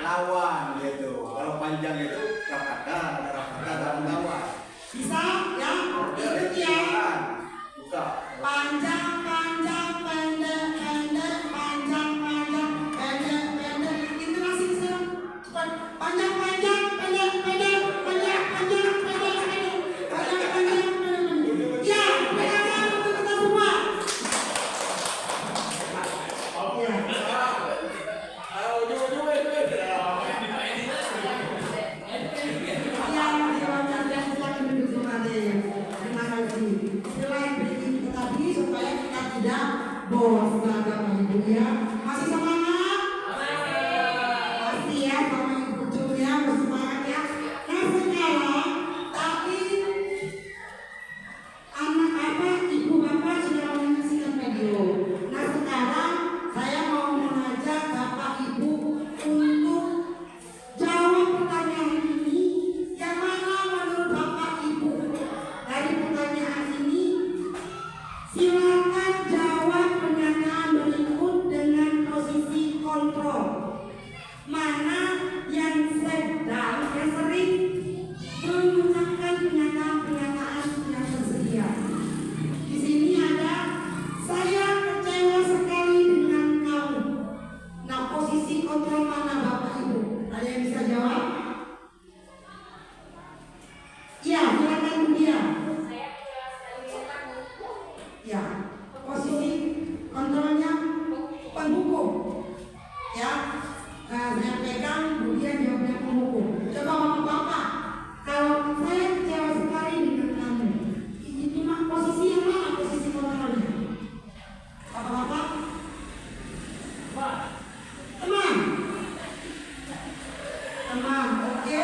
Lawan gitu. Kalau panjang itu rapata, ada rapata dalam lawan. Bisa ya? Ikut ya. Buka. Panjang, panjang, pendek, ya. Masih semangat? Masih ya, sama Ibu Julia, masih semangat ya. Nah sekarang tadi anak apa ibu bapak sudah menyaksikan video. Nah sekarang saya mau mengajak bapak ibu untuk jawab pertanyaan ini. Yang mana menurut bapak ibu dari pertanyaan ini? Silakan jawab pernyataan berikut dengan posisi kontrol. Mana yang sedang, yang sering mengucapkan pernyataan-pernyataan yang tersedia. Di sini ada, saya kecewa sekali dengan kamu. Nah, posisi kontrol mana Bapak Ibu? Ada yang bisa jawab? Ya, silakan Bu Dia. Saya kecewa sekali dengan kamu. Ya, posisi kontrolnya penghukum. Ya, saya pegang, kemudian jawabnya penghukum. Coba bapak-bapak, kalau saya kecewa sekali dengan kamu, itu mah posisi yang mana posisi kontrolnya? Bapak-bapak, teman, oke.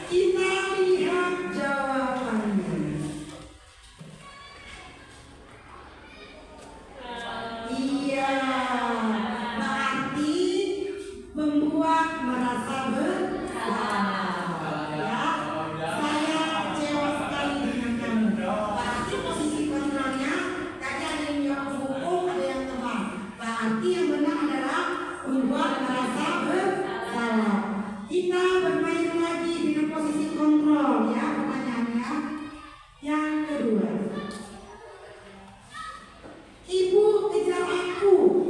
Kita lihat jawabannya. Iya, berarti membuat merasa bersalah. Ya, saya kecewa sekali dengan kamu. Berarti posisi kontrolnya tadi ada yang jawab hukum, ada yang teman. Berarti yang benar adalah membuat merasa bersalah. Kita bermain lagi dengan posisi kontrol ya pertanyaannya. Yang kedua, ibu kejar aku.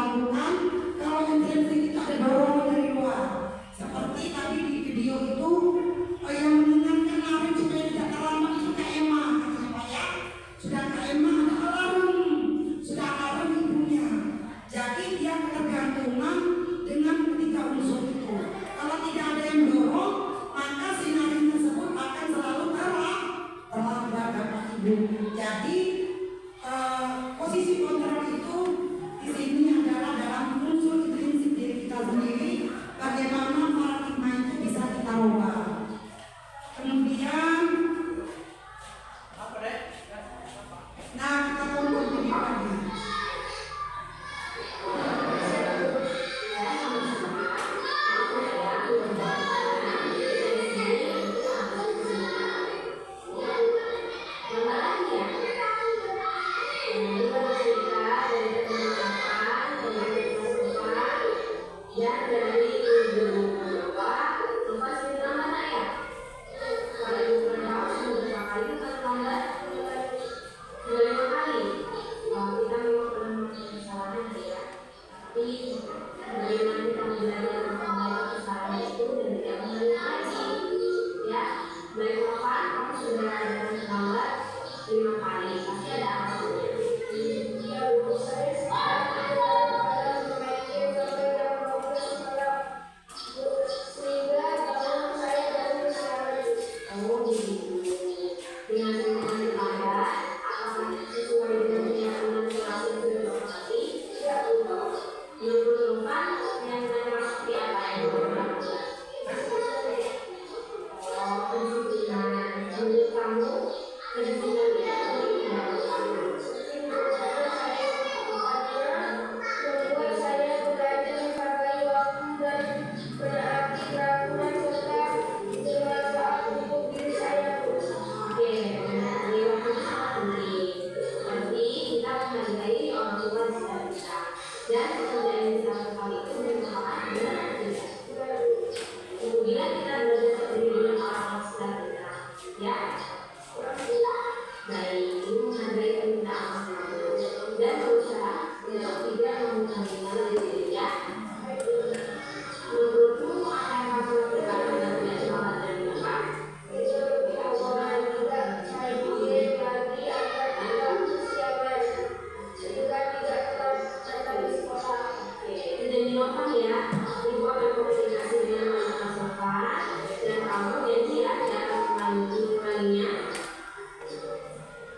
lakukan kalau intensif kita ada dorongan dari luar. Seperti tadi di video itu yang mengingatkan larin supaya tidak terlambat itu Kak Emma, katanya Pak ya. Sudah Kak Emma ada alarm, sudah alarm ibunya. Jadi dia ketergantungan dengan ketiga unsur itu. Kalau tidak ada yang dorong, maka si narin tersebut akan selalu terlambat Bapak Ibu. Jadi posisi kontrol itu di sini adalah dalam unsur intrinsik diri kita sendiri. Bagaimana paradigma itu bisa kita ubah. Kemudian, nah kita tonton video lagi.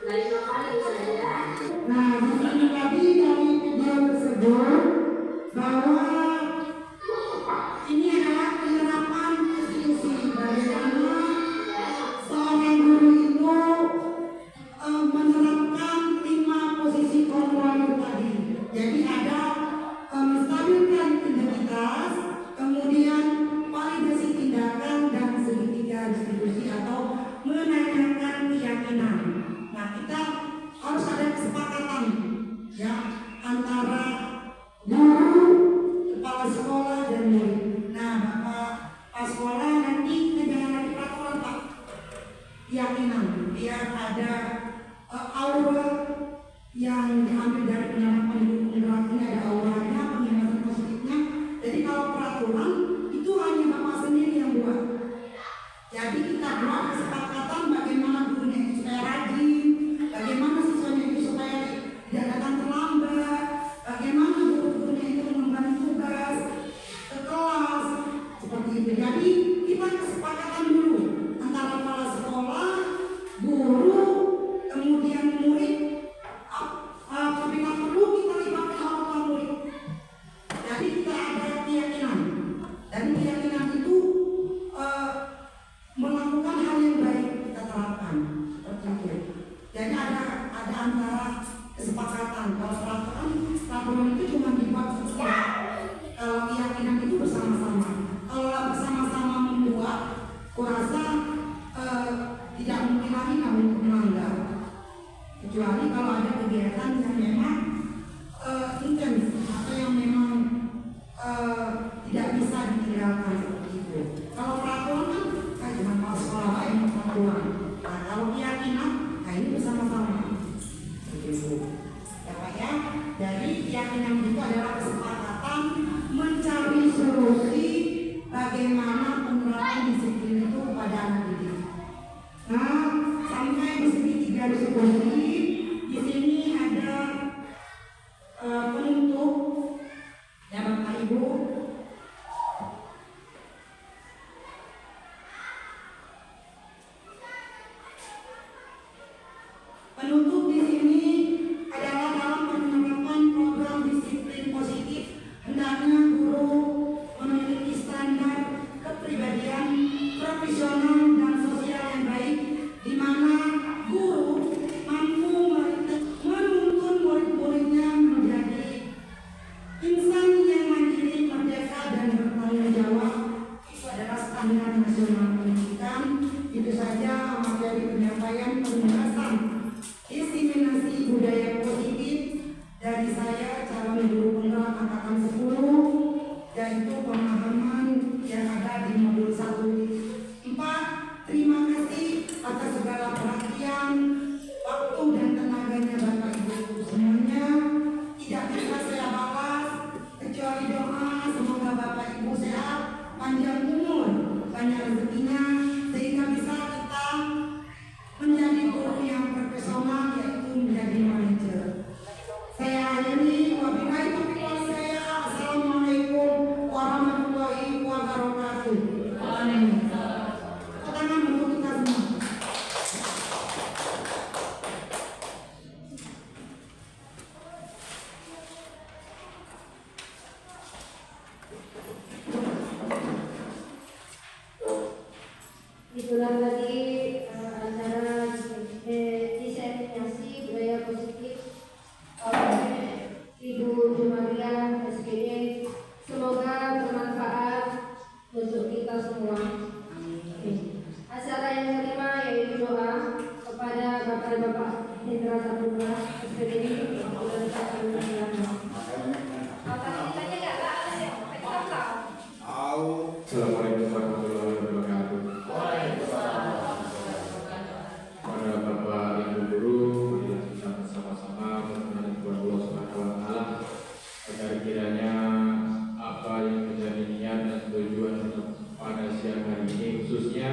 Baik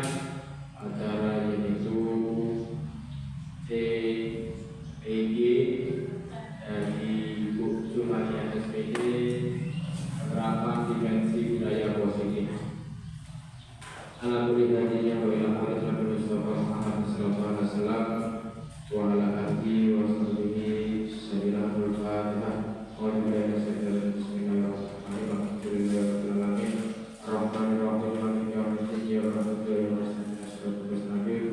acara yaitu TPG dari Ibu Jumaria SPD penerapan dimensi budaya positif. Alhamdulillahirobbilalamin wa ala Mustafa Muhammad sallallahu alaihi wasallam wa ala alihi wa sahbihi sabillahul fatihah wa billahi minasyaitonir rajim. Bismillahirrahmanirrahim. Ar-Rahmanir-Rahim maliki yaumiddin iyyaka na'budu wa iyyaka nasta'in ihdinas siratal mustaqim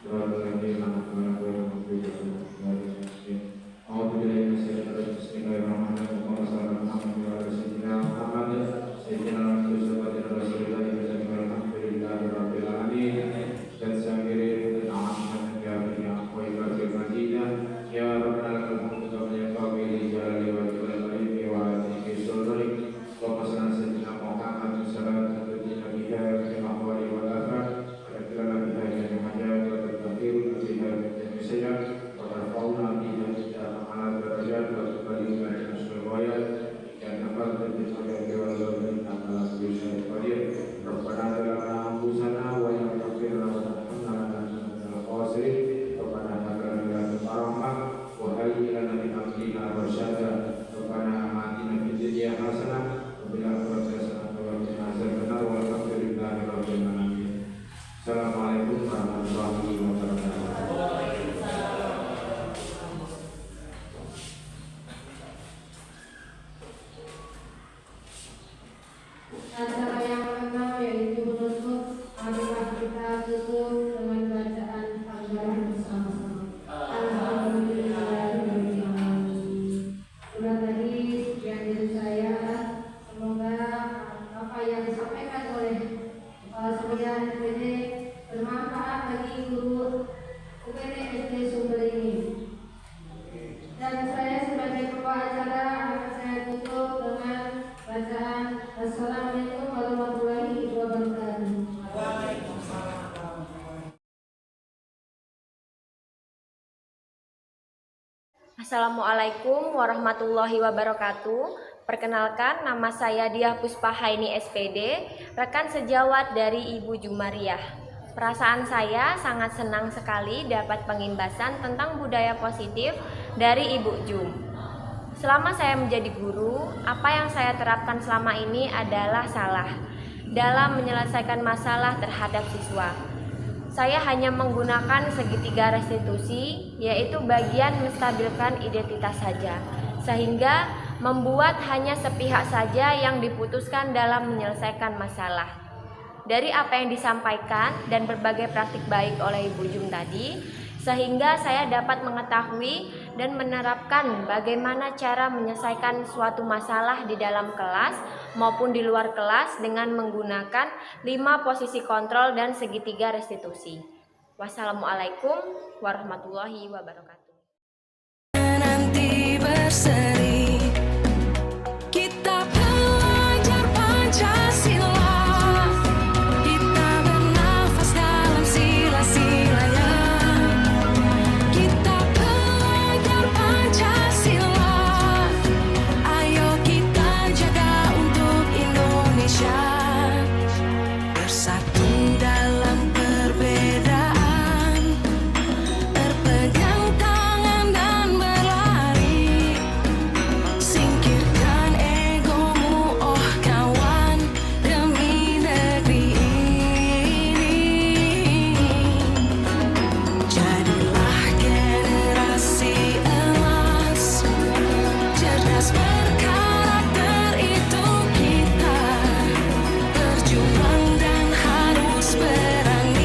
siratal ladzina an'amta 'alaihim ghairil maghdubi 'alaihim waladdallin. A'udzu billahi minasyaitonir rajim. Bismillahirrahmanirrahim. Assalamualaikum warahmatullahi wabarakatuh. Acara yang keenam yaitu menutup, marilah kita tutup dengan bacaan anggaran bersama-sama. Alhamdulillahirabbil alamin. Sudah tadi sekian dari saya. Semoga apa yang disampaikan oleh kepala sekalian UPD bermanfaat bagi guru UPD SD Sumber ini. Dan saya sebagai kepala acara akan saya tutup dengan bacaan Assalamualaikum warahmatullahi wabarakatuh. Assalamualaikum warahmatullahi wabarakatuh. Perkenalkan, nama saya Diah Puspahaini SPD, rekan sejawat dari Ibu Jumariah. Perasaan saya sangat senang sekali dapat pengimbasan tentang budaya positif dari Ibu Jum. Selama saya menjadi guru, apa yang saya terapkan selama ini adalah salah dalam menyelesaikan masalah terhadap siswa. Saya hanya menggunakan segitiga restitusi, yaitu bagian menstabilkan identitas saja, sehingga membuat hanya sepihak saja yang diputuskan dalam menyelesaikan masalah. Dari apa yang disampaikan dan berbagai praktik baik oleh Ibu Jum tadi, sehingga saya dapat mengetahui dan menerapkan bagaimana cara menyelesaikan suatu masalah di dalam kelas maupun di luar kelas dengan menggunakan 5 posisi kontrol dan segitiga restitusi. Wassalamualaikum warahmatullahi wabarakatuh.